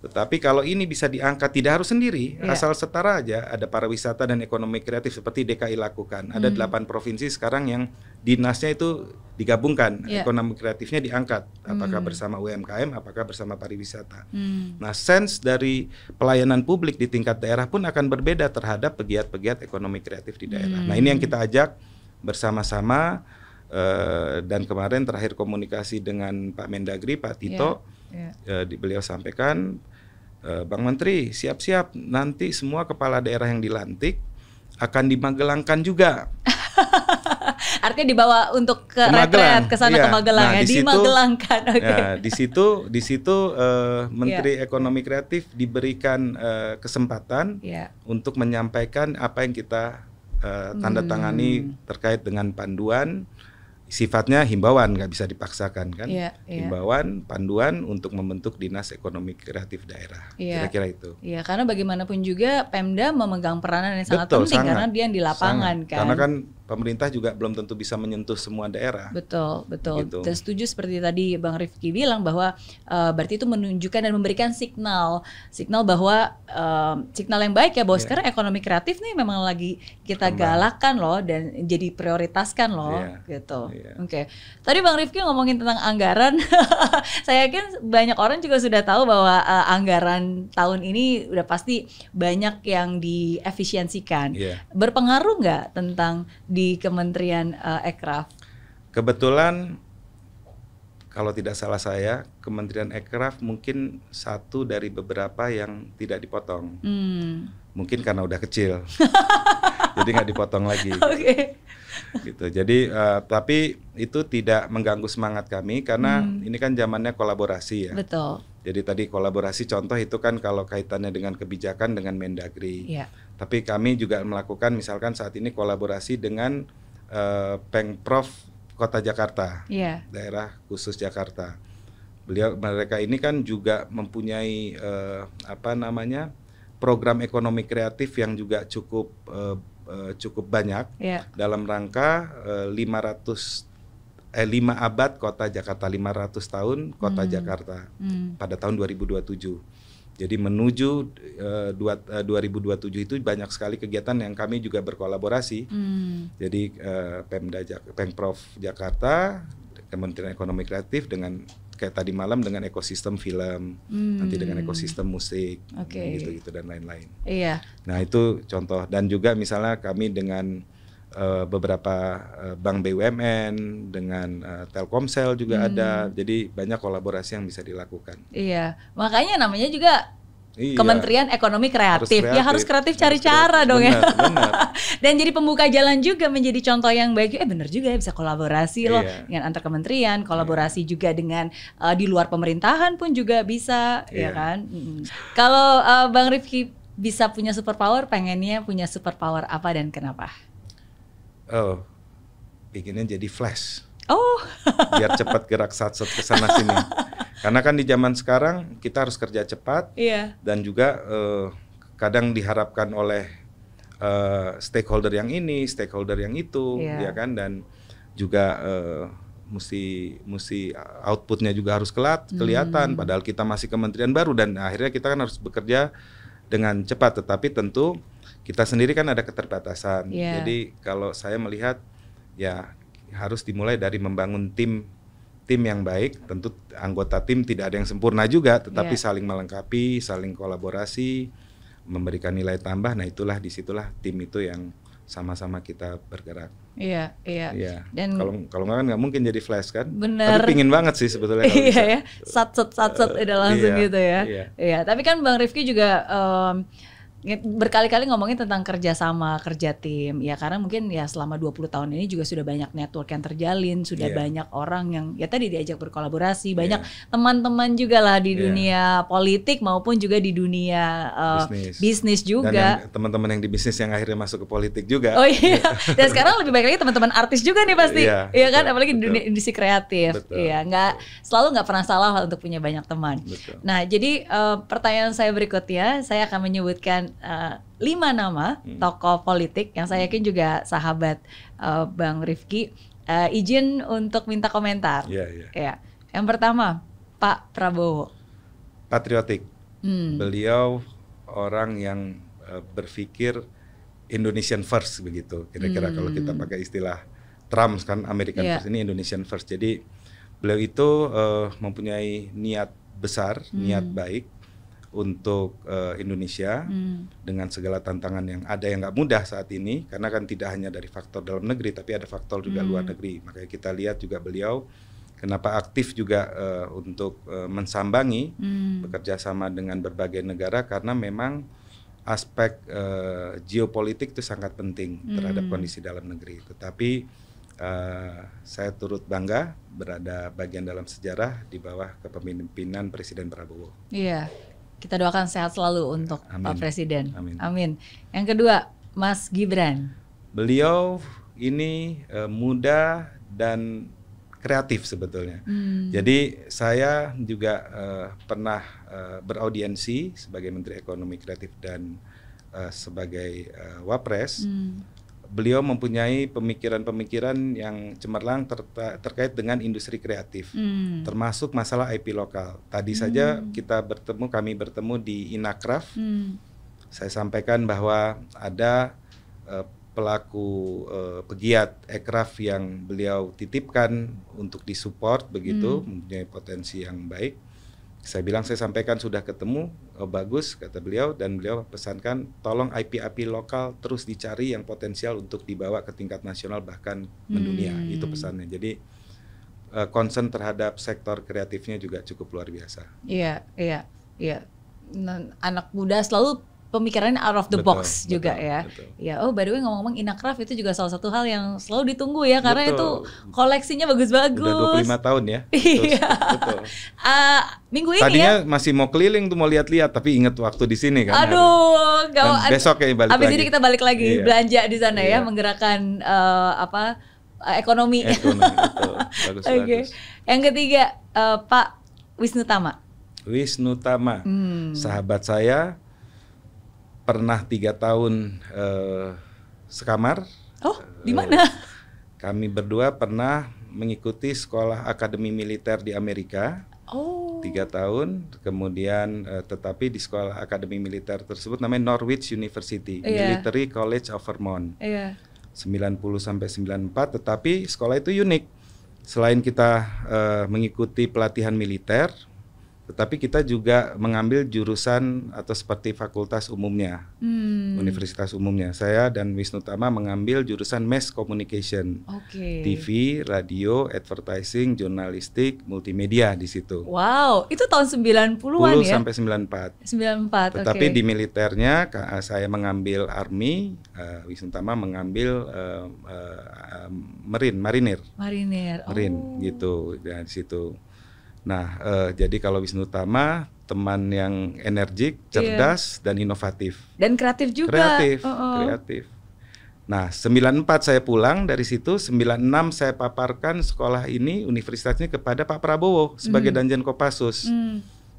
Tetapi kalau ini bisa diangkat, tidak harus sendiri, asal setara aja, ada pariwisata dan ekonomi kreatif seperti DKI lakukan. Ada 8 provinsi sekarang yang dinasnya itu digabungkan, ekonomi kreatifnya diangkat, apakah bersama UMKM, apakah bersama pariwisata. Nah, sense dari pelayanan publik di tingkat daerah pun akan berbeda terhadap pegiat-pegiat ekonomi kreatif di daerah. Nah, ini yang kita ajak bersama-sama, dan kemarin terakhir komunikasi dengan Pak Mendagri, Pak Tito, beliau sampaikan, Bang Menteri siap-siap nanti semua kepala daerah yang dilantik akan dimagelangkan juga. Artinya dibawa untuk ke retret ke sana, ke Magelang, nah, dimagelangkan. Di situ Menteri Ekonomi Kreatif diberikan kesempatan untuk menyampaikan apa yang kita tanda tangani terkait dengan panduan. Sifatnya himbauan, nggak bisa dipaksakan kan? Himbauan, panduan untuk membentuk dinas ekonomi kreatif daerah. Kira-kira itu. Iya, karena bagaimanapun juga Pemda memegang peranan yang sangat penting karena dia yang di lapangan kan. Karena kan pemerintah juga belum tentu bisa menyentuh semua daerah. Betul. Gitu. Dan setuju seperti tadi Bang Rifki bilang bahwa berarti itu menunjukkan dan memberikan signal bahwa signal yang baik ya bahwa sekarang ekonomi kreatif nih memang lagi kita galakan loh dan jadi prioritaskan loh gitu. Oke. Tadi Bang Rifki ngomongin tentang anggaran. Saya yakin banyak orang juga sudah tahu bahwa anggaran tahun ini udah pasti banyak yang diefisiensikan. Berpengaruh nggak tentang di Kementerian Ekraf? Kebetulan kalau tidak salah saya, Kementerian Ekraf mungkin satu dari beberapa yang tidak dipotong. Mungkin karena udah kecil, jadi nggak dipotong lagi. Gitu. Jadi tapi itu tidak mengganggu semangat kami karena ini kan zamannya kolaborasi ya. Betul. Jadi tadi kolaborasi contoh itu kan kalau kaitannya dengan kebijakan dengan Mendagri. Tapi kami juga melakukan misalkan saat ini kolaborasi dengan Pengprov Kota Jakarta, daerah khusus Jakarta. Mereka ini kan juga mempunyai program ekonomi kreatif yang juga cukup banyak dalam rangka 5 abad Kota Jakarta, 500 tahun Kota Jakarta pada tahun 2027. Jadi menuju 2027 itu banyak sekali kegiatan yang kami juga berkolaborasi. Jadi Pemprov Jakarta, Kementerian Ekonomi Kreatif dengan kayak tadi malam dengan ekosistem film, nanti dengan ekosistem musik, gitu-gitu dan lain-lain. Nah itu contoh. Dan juga misalnya kami dengan beberapa bank BUMN, dengan Telkomsel juga ada. Jadi banyak kolaborasi yang bisa dilakukan. Iya, makanya namanya juga Iya. Kementerian Ekonomi Kreatif. Ya harus kreatif cari cara dong benar, ya. Benar. Dan jadi pembuka jalan juga, menjadi contoh yang baik. Benar juga ya, bisa kolaborasi loh dengan antar kementerian, kolaborasi juga dengan di luar pemerintahan pun juga bisa, ya kan. Kalau Bang Rifki bisa punya superpower, pengennya punya superpower apa dan kenapa? Oh, bikinnya jadi flash. Oh. Biar cepat gerak satset ke sana sini. Karena kan di zaman sekarang kita harus kerja cepat, dan juga kadang diharapkan oleh stakeholder yang ini, stakeholder yang itu, ya kan, dan juga mesti outputnya juga harus kelihatan. Padahal kita masih kementerian baru dan akhirnya kita kan harus bekerja dengan cepat. Tetapi tentu kita sendiri kan ada keterbatasan. Jadi kalau saya melihat ya harus dimulai dari membangun tim yang baik. Tentu anggota tim tidak ada yang sempurna juga, tetapi saling melengkapi, saling kolaborasi, memberikan nilai tambah. Nah disitulah tim itu yang sama-sama kita bergerak. Iya. Dan kalau nggak mungkin jadi flash kan. Bener. Tapi pingin banget sih sebetulnya. Iya ya, satset udah langsung gitu ya. Iya. Tapi kan Bang Rifki juga berkali-kali ngomongin tentang kerjasama, kerja tim, ya karena mungkin ya selama 20 tahun ini juga sudah banyak network yang terjalin, sudah banyak orang yang ya tadi diajak berkolaborasi, banyak teman-teman juga lah di dunia politik maupun juga di dunia bisnis juga. Dan teman-teman yang di bisnis yang akhirnya masuk ke politik juga. Oh iya, dan sekarang lebih baik lagi teman-teman artis juga nih pasti, iya kan, apalagi di dunia industri kreatif, iya nggak pernah salah untuk punya banyak teman. Nah jadi pertanyaan saya berikutnya, saya akan menyebutkan 5 nama tokoh politik yang saya yakin juga sahabat Bang Rifki. Izin untuk minta komentar. Ya. Yang pertama, Pak Prabowo. Patriotik. Beliau orang yang berpikir Indonesian first begitu. Kira-kira kalau kita pakai istilah Trump kan American first, ini Indonesian first. Jadi beliau itu mempunyai niat besar, niat baik untuk Indonesia dengan segala tantangan yang ada yang nggak mudah saat ini, karena kan tidak hanya dari faktor dalam negeri tapi ada faktor juga luar negeri. Makanya kita lihat juga beliau kenapa aktif juga untuk mensambangi bekerja sama dengan berbagai negara, karena memang aspek geopolitik itu sangat penting terhadap kondisi dalam negeri. Tetapi saya turut bangga berada bagian dalam sejarah di bawah kepemimpinan Presiden Prabowo. Iya. Kita doakan sehat selalu untuk Pak Presiden. Amin. Yang kedua, Mas Gibran. Beliau ini muda dan kreatif sebetulnya. Jadi saya juga pernah beraudiensi sebagai Menteri Ekonomi Kreatif dan sebagai Wapres. Beliau mempunyai pemikiran-pemikiran yang cemerlang terkait dengan industri kreatif, termasuk masalah IP lokal. Tadi saja kami bertemu di Inakraf. Saya sampaikan bahwa ada pelaku pegiat ekraf yang beliau titipkan untuk disupport begitu, mempunyai potensi yang baik. Saya bilang, saya sampaikan sudah ketemu, bagus kata beliau, dan beliau pesankan tolong IP lokal terus dicari yang potensial untuk dibawa ke tingkat nasional bahkan mendunia. Itu pesannya. Jadi concern terhadap sektor kreatifnya juga cukup luar biasa. Iya. Anak muda selalu pemikirannya out of the box juga ya. Ya, by the way ngomong-ngomong, Inakraf itu juga salah satu hal yang selalu ditunggu ya, karena itu koleksinya bagus-bagus. Udah 25 tahun ya. Iya. Betul. Minggu ini tadinya masih mau keliling tuh, mau lihat-lihat, tapi inget waktu di sini kan. Aduh, besok kayaknya balik lagi. Abis ini kita balik lagi belanja di sana ya, menggerakkan ekonomi. Betul. Bagus. Yang ketiga, Pak Wisnu Tama. Wisnu Tama, sahabat saya. Pernah 3 tahun sekamar. Oh, di mana? Kami berdua pernah mengikuti sekolah akademi militer di Amerika. 3 tahun, kemudian tetapi di sekolah akademi militer tersebut namanya Norwich University, Military College of Vermont. 90 sampai 94, tetapi sekolah itu unik. Selain kita mengikuti pelatihan militer, Tetapi kita juga mengambil jurusan atau seperti fakultas umumnya, universitas umumnya. Saya dan Wisnu Tama mengambil jurusan Mass Communication, TV, radio, advertising, jurnalistik, multimedia di situ. Wow, itu tahun 90-an ya? 10 sampai 94. 94, Tetapi di militernya saya mengambil Army, Wisnu Tama mengambil Marinir, gitu dari situ. Nah, jadi kalau Wisnu Tama teman yang energik, cerdas, dan inovatif. Dan kreatif juga. Kreatif. Nah, 94 saya pulang dari situ, 96 saya paparkan sekolah ini, universitas ini kepada Pak Prabowo sebagai Danjen Kopassus.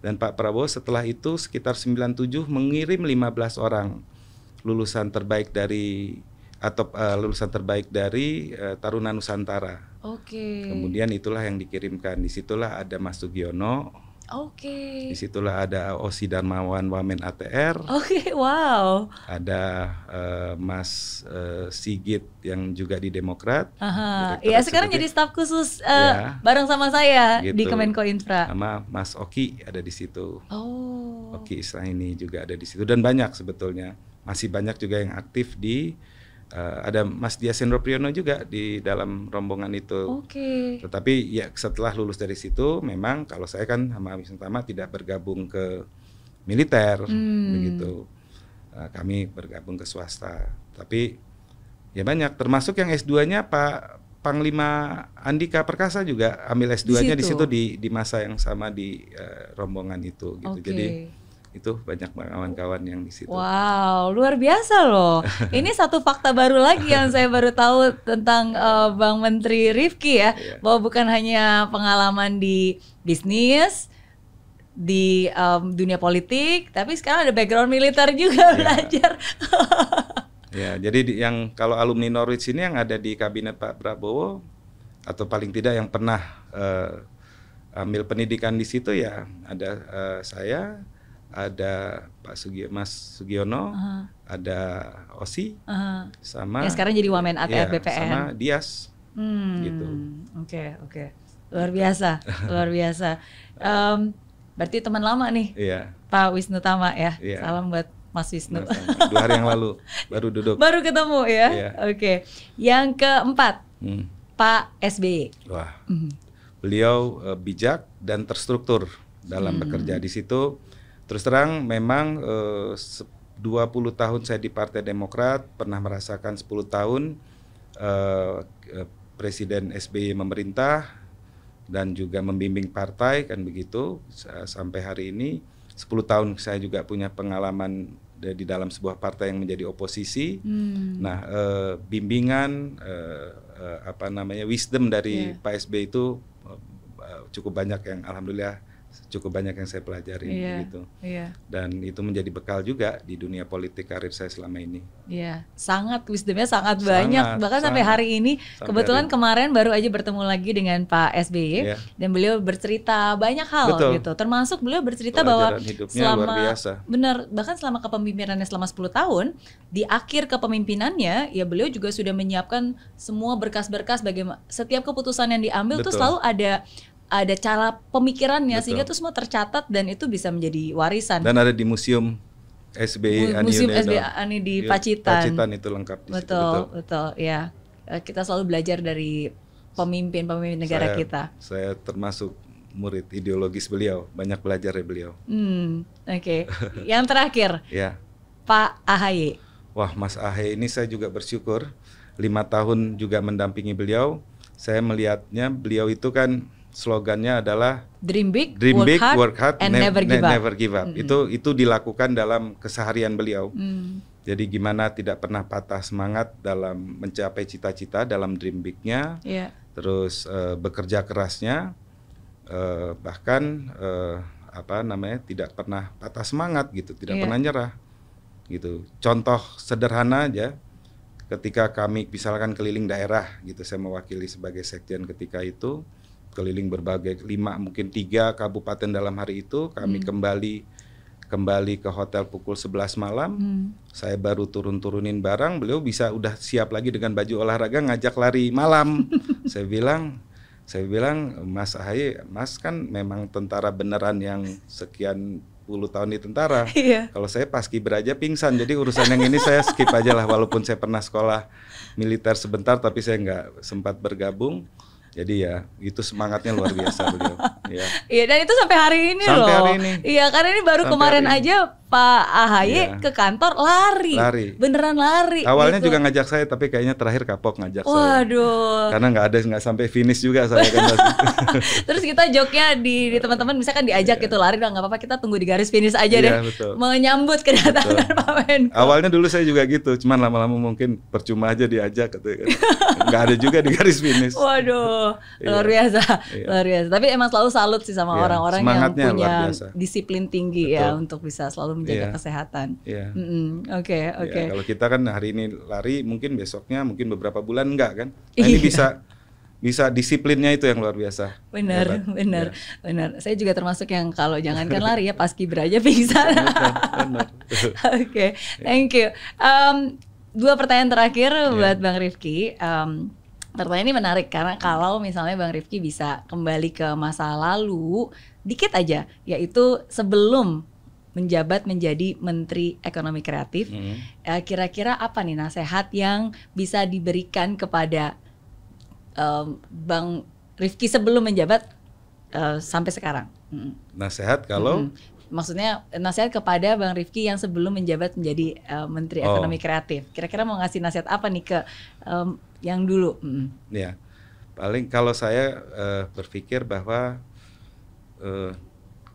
Dan Pak Prabowo setelah itu sekitar 97 mengirim 15 orang lulusan terbaik dari Taruna Nusantara. Kemudian itulah yang dikirimkan. Disitulah ada Mas Sugiono. Disitulah ada Osi Darmawan Wamen ATR. Wow. Ada Mas Sigit yang juga di Demokrat. Iya, sekarang jadi staf khusus bareng sama saya gitu. Di Kemenko Infra. Sama Mas Oki ada di situ. Oki Israhini juga ada di situ, dan banyak sebetulnya. Masih banyak juga yang aktif di ada Mas Dias Hendro Priyono juga di dalam rombongan itu. Tetapi ya setelah lulus dari situ, memang kalau saya kan sama Wisnu Tama tidak bergabung ke militer, begitu. Kami bergabung ke swasta. Tapi ya banyak, termasuk yang S2-nya Pak Panglima Andika Perkasa juga ambil S2-nya di situ di masa yang sama di rombongan itu, gitu. Jadi itu banyak kawan-kawan yang di situ. Wow, luar biasa loh. Ini satu fakta baru lagi yang saya baru tahu tentang Bang Menteri Rifki ya, bahwa bukan hanya pengalaman di bisnis, di dunia politik, tapi sekarang ada background militer juga belajar. Ya, jadi yang kalau alumni Norwich ini yang ada di kabinet Pak Prabowo, atau paling tidak yang pernah ambil pendidikan di situ ya, ada saya, ada Mas Sugiono, ada Osi, sama yang sekarang jadi Wamen ATR BPN, sama Dias, gitu. Oke. Luar biasa. Berarti teman lama nih, Pak Wisnu Tama ya. Salam buat Mas Wisnu. 2 hari yang lalu baru duduk. Baru ketemu ya. Oke. Yang keempat, Pak SBY. Wah, beliau bijak dan terstruktur dalam bekerja di situ. Terus terang memang 20 tahun saya di Partai Demokrat, pernah merasakan 10 tahun Presiden SBY memerintah dan juga membimbing partai, kan begitu, sampai hari ini. 10 tahun saya juga punya pengalaman di dalam sebuah partai yang menjadi oposisi. Nah, bimbingan, wisdom dari Pak SBY itu cukup banyak yang alhamdulillah saya pelajari gitu. Dan itu menjadi bekal juga di dunia politik karir saya selama ini. Sangat wisdomnya sangat banyak, bahkan sampai hari ini. Kebetulan kemarin baru aja bertemu lagi dengan Pak SBY dan beliau bercerita banyak hal gitu. Termasuk beliau bercerita bahwa bahkan selama kepemimpinannya selama 10 tahun, di akhir kepemimpinannya ya beliau juga sudah menyiapkan semua berkas-berkas bagaimana setiap keputusan yang diambil tuh selalu ada cara pemikirannya, sehingga itu semua tercatat dan itu bisa menjadi warisan. Dan ada di Museum SBY Ani di Pacitan. Pacitan itu lengkap di situ. Betul ya. Kita selalu belajar dari pemimpin negara kita. Saya termasuk murid ideologis beliau, banyak belajar dari beliau. Yang terakhir, Pak AHY. Wah, Mas AHY ini saya juga bersyukur 5 tahun juga mendampingi beliau. Saya melihatnya beliau itu kan slogannya adalah Dream big, work hard, and never give up. Itu dilakukan dalam keseharian beliau. Jadi gimana tidak pernah patah semangat dalam mencapai cita-cita dalam dream big-nya. Terus bekerja kerasnya, bahkan tidak pernah patah semangat gitu, tidak pernah nyerah gitu. Contoh sederhana aja, ketika kami misalkan keliling daerah gitu, saya mewakili sebagai sekjen ketika itu, keliling berbagai 5 mungkin 3 kabupaten dalam hari itu, kami kembali ke hotel pukul 11 malam. Saya baru turunin barang, beliau udah siap lagi dengan baju olahraga ngajak lari malam. Saya bilang, Saya bilang, Mas Ahaye, Mas kan memang tentara beneran yang sekian puluh tahun di tentara. Iya. Kalau saya paskibra aja pingsan, jadi urusan yang ini saya skip aja lah. Walaupun saya pernah sekolah militer sebentar, tapi saya nggak sempat bergabung. Jadi ya itu semangatnya luar biasa beliau. Ya. Iya, dan itu sampai hari ini loh. Sampai hari ini. Iya, karena ini baru Sampai kemarin hari ini. aja Pak Ahaye Iya. ke kantor lari. Beneran lari. Awalnya gitu. juga ngajak saya, tapi kayaknya terakhir kapok ngajak saya. Waduh. Karena nggak sampai finish juga saya kan. Terus kita joknya di teman-teman misalkan diajak gitu lari, nggak apa-apa, kita tunggu di garis finish aja deh. Betul. Menyambut kedatangan Pak Menko. Awalnya dulu saya juga gitu, cuman lama-lama mungkin percuma aja diajak gitu kan. Nggak ada juga di garis finish. Waduh, luar biasa, luar biasa. Tapi emang selalu salut sih sama orang-orang yang punya disiplin tinggi ya untuk bisa selalu menjaga kesehatan. Iya. Oke. Ya, kalau kita kan hari ini lari, mungkin besoknya, mungkin beberapa bulan enggak kan. Nah, ini bisa disiplinnya itu yang luar biasa. Benar. Saya juga termasuk yang kalau jangankan lari ya paskibra aja pingsan. Benar. Oke, thank you. Dua pertanyaan terakhir buat Bang Rifki. Pertanyaan ini menarik karena kalau misalnya Bang Rifki bisa kembali ke masa lalu dikit aja, yaitu sebelum menjabat menjadi Menteri Ekonomi Kreatif, kira-kira apa nih nasihat yang bisa diberikan kepada Bang Rifki sebelum menjabat sampai sekarang? Nasihat kalau? Maksudnya nasihat kepada Bang Rifki yang sebelum menjabat menjadi Menteri Ekonomi Kreatif. Kira-kira mau ngasih nasihat apa nih ke yang dulu? Ya, paling kalau saya berpikir bahwa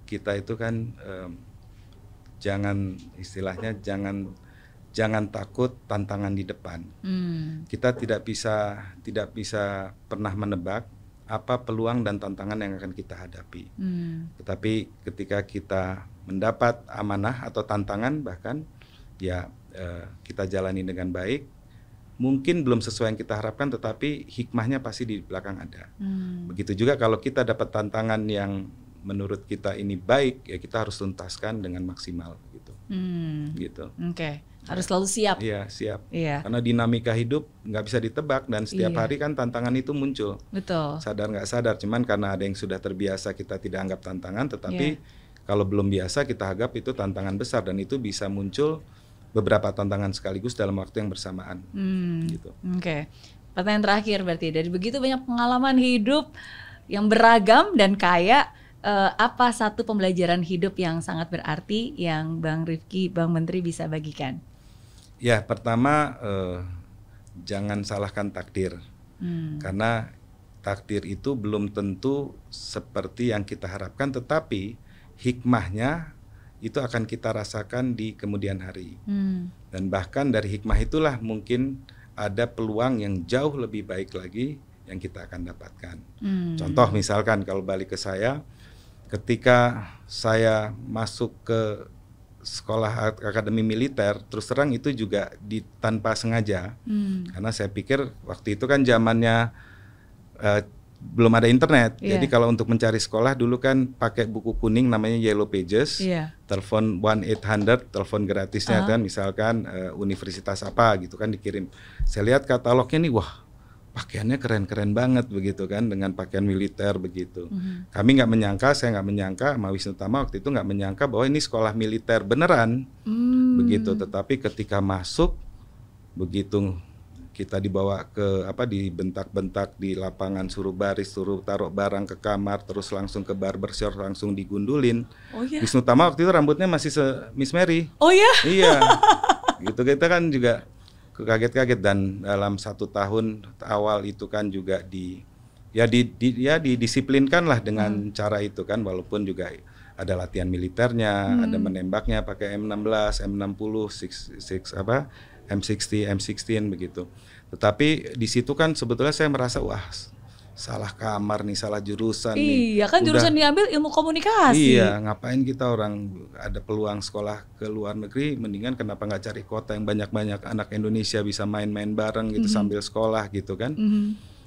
kita itu kan jangan takut tantangan di depan. Kita tidak bisa pernah menebak apa peluang dan tantangan yang akan kita hadapi. Tetapi ketika kita mendapat amanah atau tantangan bahkan ya kita jalani dengan baik. Mungkin belum sesuai yang kita harapkan, tetapi hikmahnya pasti di belakang ada. Begitu juga kalau kita dapat tantangan yang menurut kita ini baik, ya kita harus tuntaskan dengan maksimal gitu. Gitu. Oke. Harus selalu siap. Iya, siap. Iya. Karena dinamika hidup nggak bisa ditebak dan setiap hari kan tantangan itu muncul. Betul. Sadar nggak sadar, cuman karena ada yang sudah terbiasa kita tidak anggap tantangan, tetapi kalau belum biasa kita anggap itu tantangan besar dan itu bisa muncul beberapa tantangan sekaligus dalam waktu yang bersamaan. Gitu. Oke. Pertanyaan terakhir berarti, dari begitu banyak pengalaman hidup yang beragam dan kaya, apa satu pembelajaran hidup yang sangat berarti yang Bang Rifki, Bang Menteri bisa bagikan? Ya, pertama jangan salahkan takdir. Karena takdir itu belum tentu seperti yang kita harapkan, tetapi hikmahnya itu akan kita rasakan di kemudian hari. Dan bahkan dari hikmah itulah mungkin ada peluang yang jauh lebih baik lagi yang kita akan dapatkan. Contoh misalkan kalau balik ke saya, ketika saya masuk ke sekolah akademi militer, terus terang itu juga tanpa sengaja, karena saya pikir waktu itu kan zamannya belum ada internet, jadi kalau untuk mencari sekolah dulu kan pakai buku kuning namanya Yellow Pages, telepon 1-800, telepon gratisnya kan, misalkan universitas apa gitu kan dikirim. Saya lihat katalognya nih, wah pakaiannya keren-keren banget begitu kan, dengan pakaian militer begitu. Kami nggak menyangka, saya nggak menyangka, sama Wisnu Tama waktu itu nggak menyangka bahwa ini sekolah militer beneran begitu. Tetapi ketika masuk begitu kita dibawa ke dibentak-bentak di lapangan, suruh baris, suruh taruh barang ke kamar, terus langsung ke barbershop, langsung digundulin. Wisnu Tama waktu itu rambutnya masih Miss Mary. Oh ya? Iya. Gitu kita kan juga kaget-kaget, dan dalam 1 tahun awal itu kan juga didisiplinkan lah dengan cara itu kan, walaupun juga ada latihan militernya, ada menembaknya pakai M16, M60, M16 begitu. Tetapi di situ kan sebetulnya saya merasa wah salah kamar nih, salah jurusan nih. Iya kan jurusan diambil ilmu komunikasi. Iya, ngapain kita orang ada peluang sekolah ke luar negeri, mendingan kenapa nggak cari kota yang banyak-banyak anak Indonesia bisa main-main bareng gitu sambil sekolah gitu kan.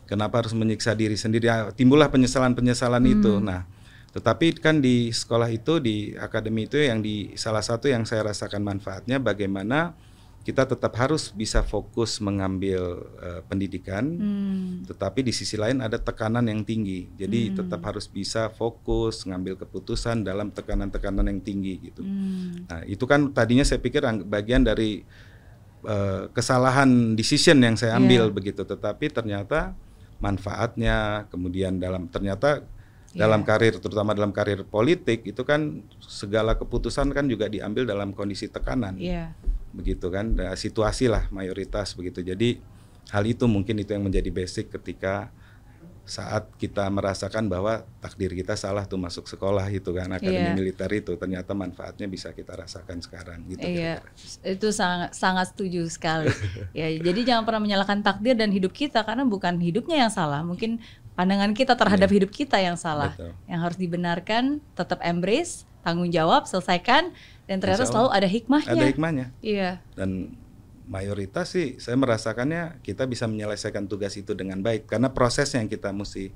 Kenapa harus menyiksa diri sendiri? Timbullah penyesalan-penyesalan itu. Nah, tetapi kan di sekolah itu, di akademi itu salah satu yang saya rasakan manfaatnya bagaimana kita tetap harus bisa fokus mengambil pendidikan, tetapi di sisi lain ada tekanan yang tinggi. Jadi tetap harus bisa fokus ngambil keputusan dalam tekanan-tekanan yang tinggi gitu. Nah, itu kan tadinya saya pikir bagian dari kesalahan decision yang saya ambil begitu, tetapi ternyata manfaatnya kemudian dalam karir, terutama dalam karir politik itu kan segala keputusan kan juga diambil dalam kondisi tekanan. Begitu kan, situasi lah mayoritas begitu. Jadi hal itu mungkin itu yang menjadi basic ketika saat kita merasakan bahwa takdir kita salah tuh masuk sekolah itu kan, akademi militer itu ternyata manfaatnya bisa kita rasakan sekarang gitu. Itu sangat setuju sekali. Ya, jadi jangan pernah menyalahkan takdir dan hidup kita karena bukan hidupnya yang salah, mungkin pandangan kita terhadap hidup kita yang salah. Betul. Yang harus dibenarkan, tetap embrace, tanggung jawab, selesaikan, dan ternyata selalu ada hikmahnya. Ada hikmahnya. Iya. Dan mayoritas sih saya merasakannya kita bisa menyelesaikan tugas itu dengan baik karena prosesnya yang kita mesti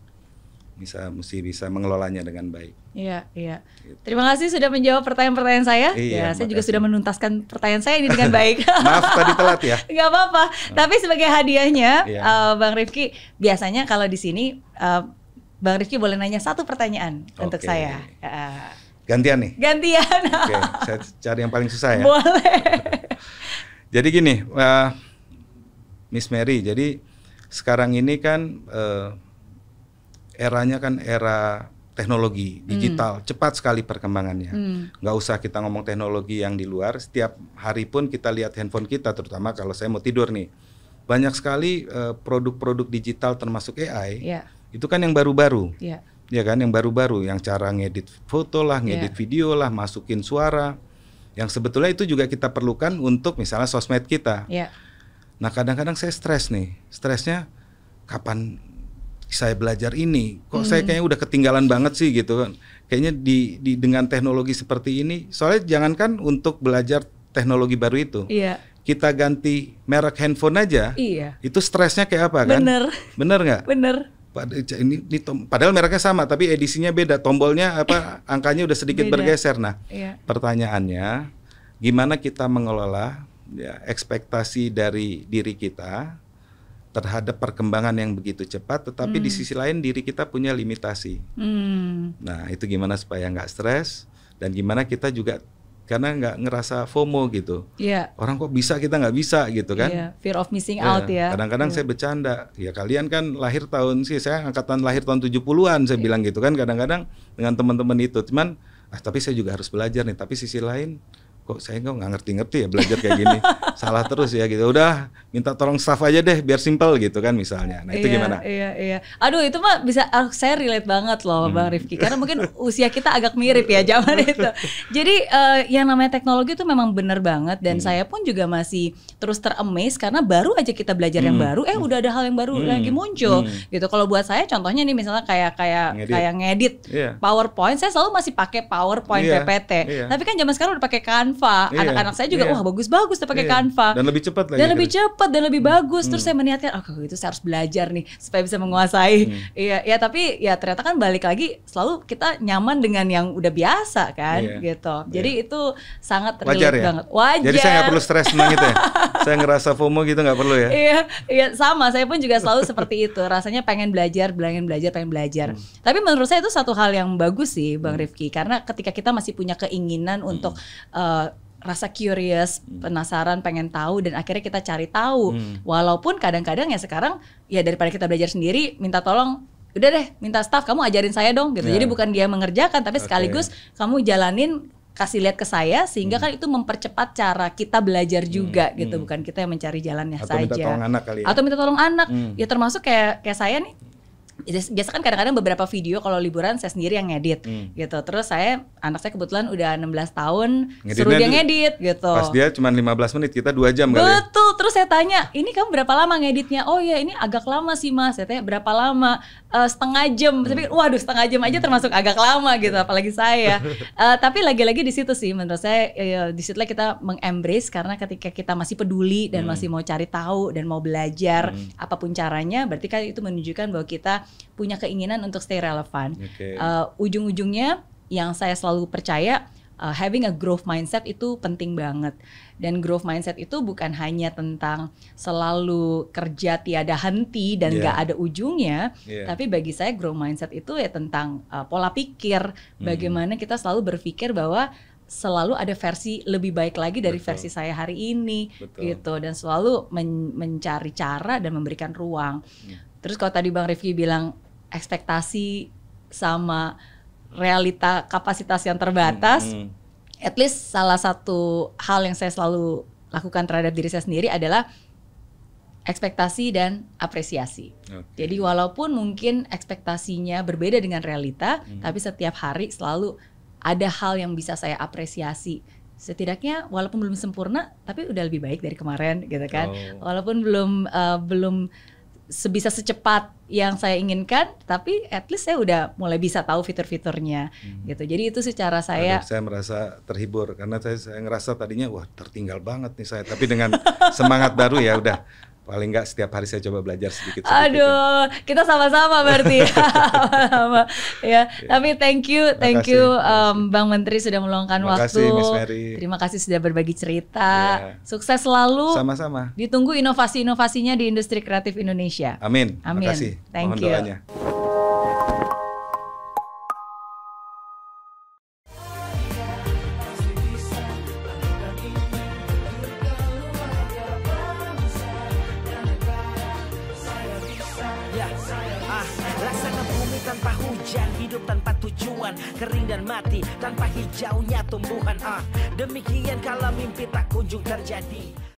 bisa mengelolanya dengan baik. Iya. Gitu. Terima kasih sudah menjawab pertanyaan-pertanyaan saya. Saya juga sudah menuntaskan pertanyaan saya ini dengan baik. Maaf tadi telat ya. Nggak apa-apa. Tapi sebagai hadiahnya, Bang Rifki, biasanya kalau di sini Bang Rifki boleh nanya satu pertanyaan untuk saya. Gantian nih. Gantian. Oke, saya cari yang paling susah ya. Boleh. Jadi gini, Miss Mary. Jadi sekarang ini kan eranya kan era teknologi digital, cepat sekali perkembangannya. Nggak usah kita ngomong teknologi yang di luar. Setiap hari pun kita lihat handphone kita, terutama kalau saya mau tidur nih, banyak sekali produk-produk digital termasuk AI. Itu kan yang baru-baru. Ya kan, yang baru-baru, yang cara ngedit foto lah, ngedit video lah, masukin suara, yang sebetulnya itu juga kita perlukan untuk misalnya sosmed kita. Nah kadang-kadang saya stres nih, stresnya kapan saya belajar ini, kok saya kayaknya udah ketinggalan banget sih gitu kan. Kayaknya di dengan teknologi seperti ini, soalnya jangankan untuk belajar teknologi baru itu, kita ganti merek handphone aja, itu stresnya kayak apa kan? Bener nggak? Bener. Padahal mereknya sama tapi edisinya beda, tombolnya angkanya udah sedikit bergeser. Nah, pertanyaannya gimana kita mengelola ekspektasi dari diri kita terhadap perkembangan yang begitu cepat, tetapi di sisi lain diri kita punya limitasi. Nah, itu gimana supaya nggak stres dan gimana kita juga karena nggak ngerasa FOMO gitu. Orang kok bisa kita nggak bisa gitu kan? Fear of missing out ya. Kadang-kadang saya bercanda, ya kalian kan lahir tahun saya angkatan lahir tahun 70-an saya bilang gitu kan, kadang-kadang dengan teman-teman itu, cuman tapi saya juga harus belajar nih, tapi sisi lain kok saya nggak ngerti-ngerti ya belajar kayak gini, salah terus ya gitu. Udah minta tolong staff aja deh biar simple gitu kan misalnya. Nah itu gimana? Iya. Aduh itu mah bisa saya relate banget loh Bang Rifki, karena mungkin usia kita agak mirip ya zaman itu. Jadi yang namanya teknologi itu memang benar banget dan saya pun juga masih terus ter-amaze karena baru aja kita belajar yang baru, udah ada hal yang baru lagi muncul gitu. Kalau buat saya contohnya nih misalnya kayak ngedit PowerPoint, saya selalu masih pakai PowerPoint PPT. Tapi kan zaman sekarang udah pakai Canva. Anak-anak saya juga wah bagus-bagus tuh pakai Canva. Dan lebih cepat lagi. Dan lebih cepat dan lebih bagus. Terus saya meniatkan itu saya harus belajar nih supaya bisa menguasai. Iya, tapi ya ternyata kan balik lagi selalu kita nyaman dengan yang udah biasa kan gitu. Jadi itu sangat relate banget. Wajar. Jadi saya nggak perlu stres tentang itu ya. Saya ngerasa FOMO gitu nggak perlu ya. Iya sama. Saya pun juga selalu seperti itu. Rasanya pengen belajar. Tapi menurut saya itu satu hal yang bagus sih Bang Rifki, karena ketika kita masih punya keinginan untuk rasa curious, penasaran, pengen tahu, dan akhirnya kita cari tahu. Walaupun kadang-kadang ya sekarang ya daripada kita belajar sendiri, minta tolong, udah deh minta staff kamu ajarin saya dong gitu. Jadi bukan dia mengerjakan, tapi sekaligus kamu jalanin, kasih lihat ke saya, sehingga kan itu mempercepat cara kita belajar juga gitu. Bukan kita yang mencari jalannya saja. Atau minta tolong anak kali ya. Atau minta tolong anak. Ya termasuk kayak saya nih. Biasa kan kadang-kadang beberapa video kalau liburan saya sendiri yang ngedit gitu. Terus anak saya kebetulan udah 16 tahun, suruh dia ngedit gitu. Pas dia cuma 15 menit, kita 2 jam kali. Betul, terus saya tanya, ini kamu berapa lama ngeditnya? Oh ya ini agak lama sih Mas. Saya tanya berapa lama? Setengah jam. Saya pikir waduh setengah jam aja termasuk agak lama gitu, apalagi saya. Tapi lagi-lagi di situ sih menurut saya di situlah kita mengembrace, karena ketika kita masih peduli dan masih mau cari tahu dan mau belajar apapun caranya, berarti kan itu menunjukkan bahwa kita punya keinginan untuk stay relevan. Ujung-ujungnya yang saya selalu percaya, having a growth mindset itu penting banget. Dan growth mindset itu bukan hanya tentang selalu kerja tiada henti dan nggak ada ujungnya, tapi bagi saya growth mindset itu ya tentang pola pikir, bagaimana kita selalu berpikir bahwa selalu ada versi lebih baik lagi dari versi saya hari ini, gitu, dan selalu mencari cara dan memberikan ruang. Terus kalau tadi Bang Rifki bilang ekspektasi sama realita kapasitas yang terbatas, at least salah satu hal yang saya selalu lakukan terhadap diri saya sendiri adalah ekspektasi dan apresiasi. Jadi walaupun mungkin ekspektasinya berbeda dengan realita, tapi setiap hari selalu ada hal yang bisa saya apresiasi. Setidaknya walaupun belum sempurna, tapi udah lebih baik dari kemarin, gitu kan. Walaupun belum sebisa secepat yang saya inginkan, tapi at least saya udah mulai bisa tahu fitur-fiturnya, gitu. Jadi itu secara saya merasa terhibur karena saya ngerasa tadinya wah tertinggal banget nih saya, tapi dengan semangat baru ya udah. Paling nggak setiap hari saya coba belajar sedikit. Aduh, kita sama-sama berarti. Sama-sama. Ya. Tapi thank you Bang Menteri sudah meluangkan waktu. Miss Mary. Terima kasih sudah berbagi cerita. Sukses selalu. Sama-sama. Ditunggu inovasi-inovasinya di industri kreatif Indonesia. Amin. Amin. Terima kasih. Thank you. Doanya. Laksana bumi tanpa hujan, hidup tanpa tujuan, kering dan mati tanpa hijaunya tumbuhan. Demikian kalau mimpi tak kunjung terjadi.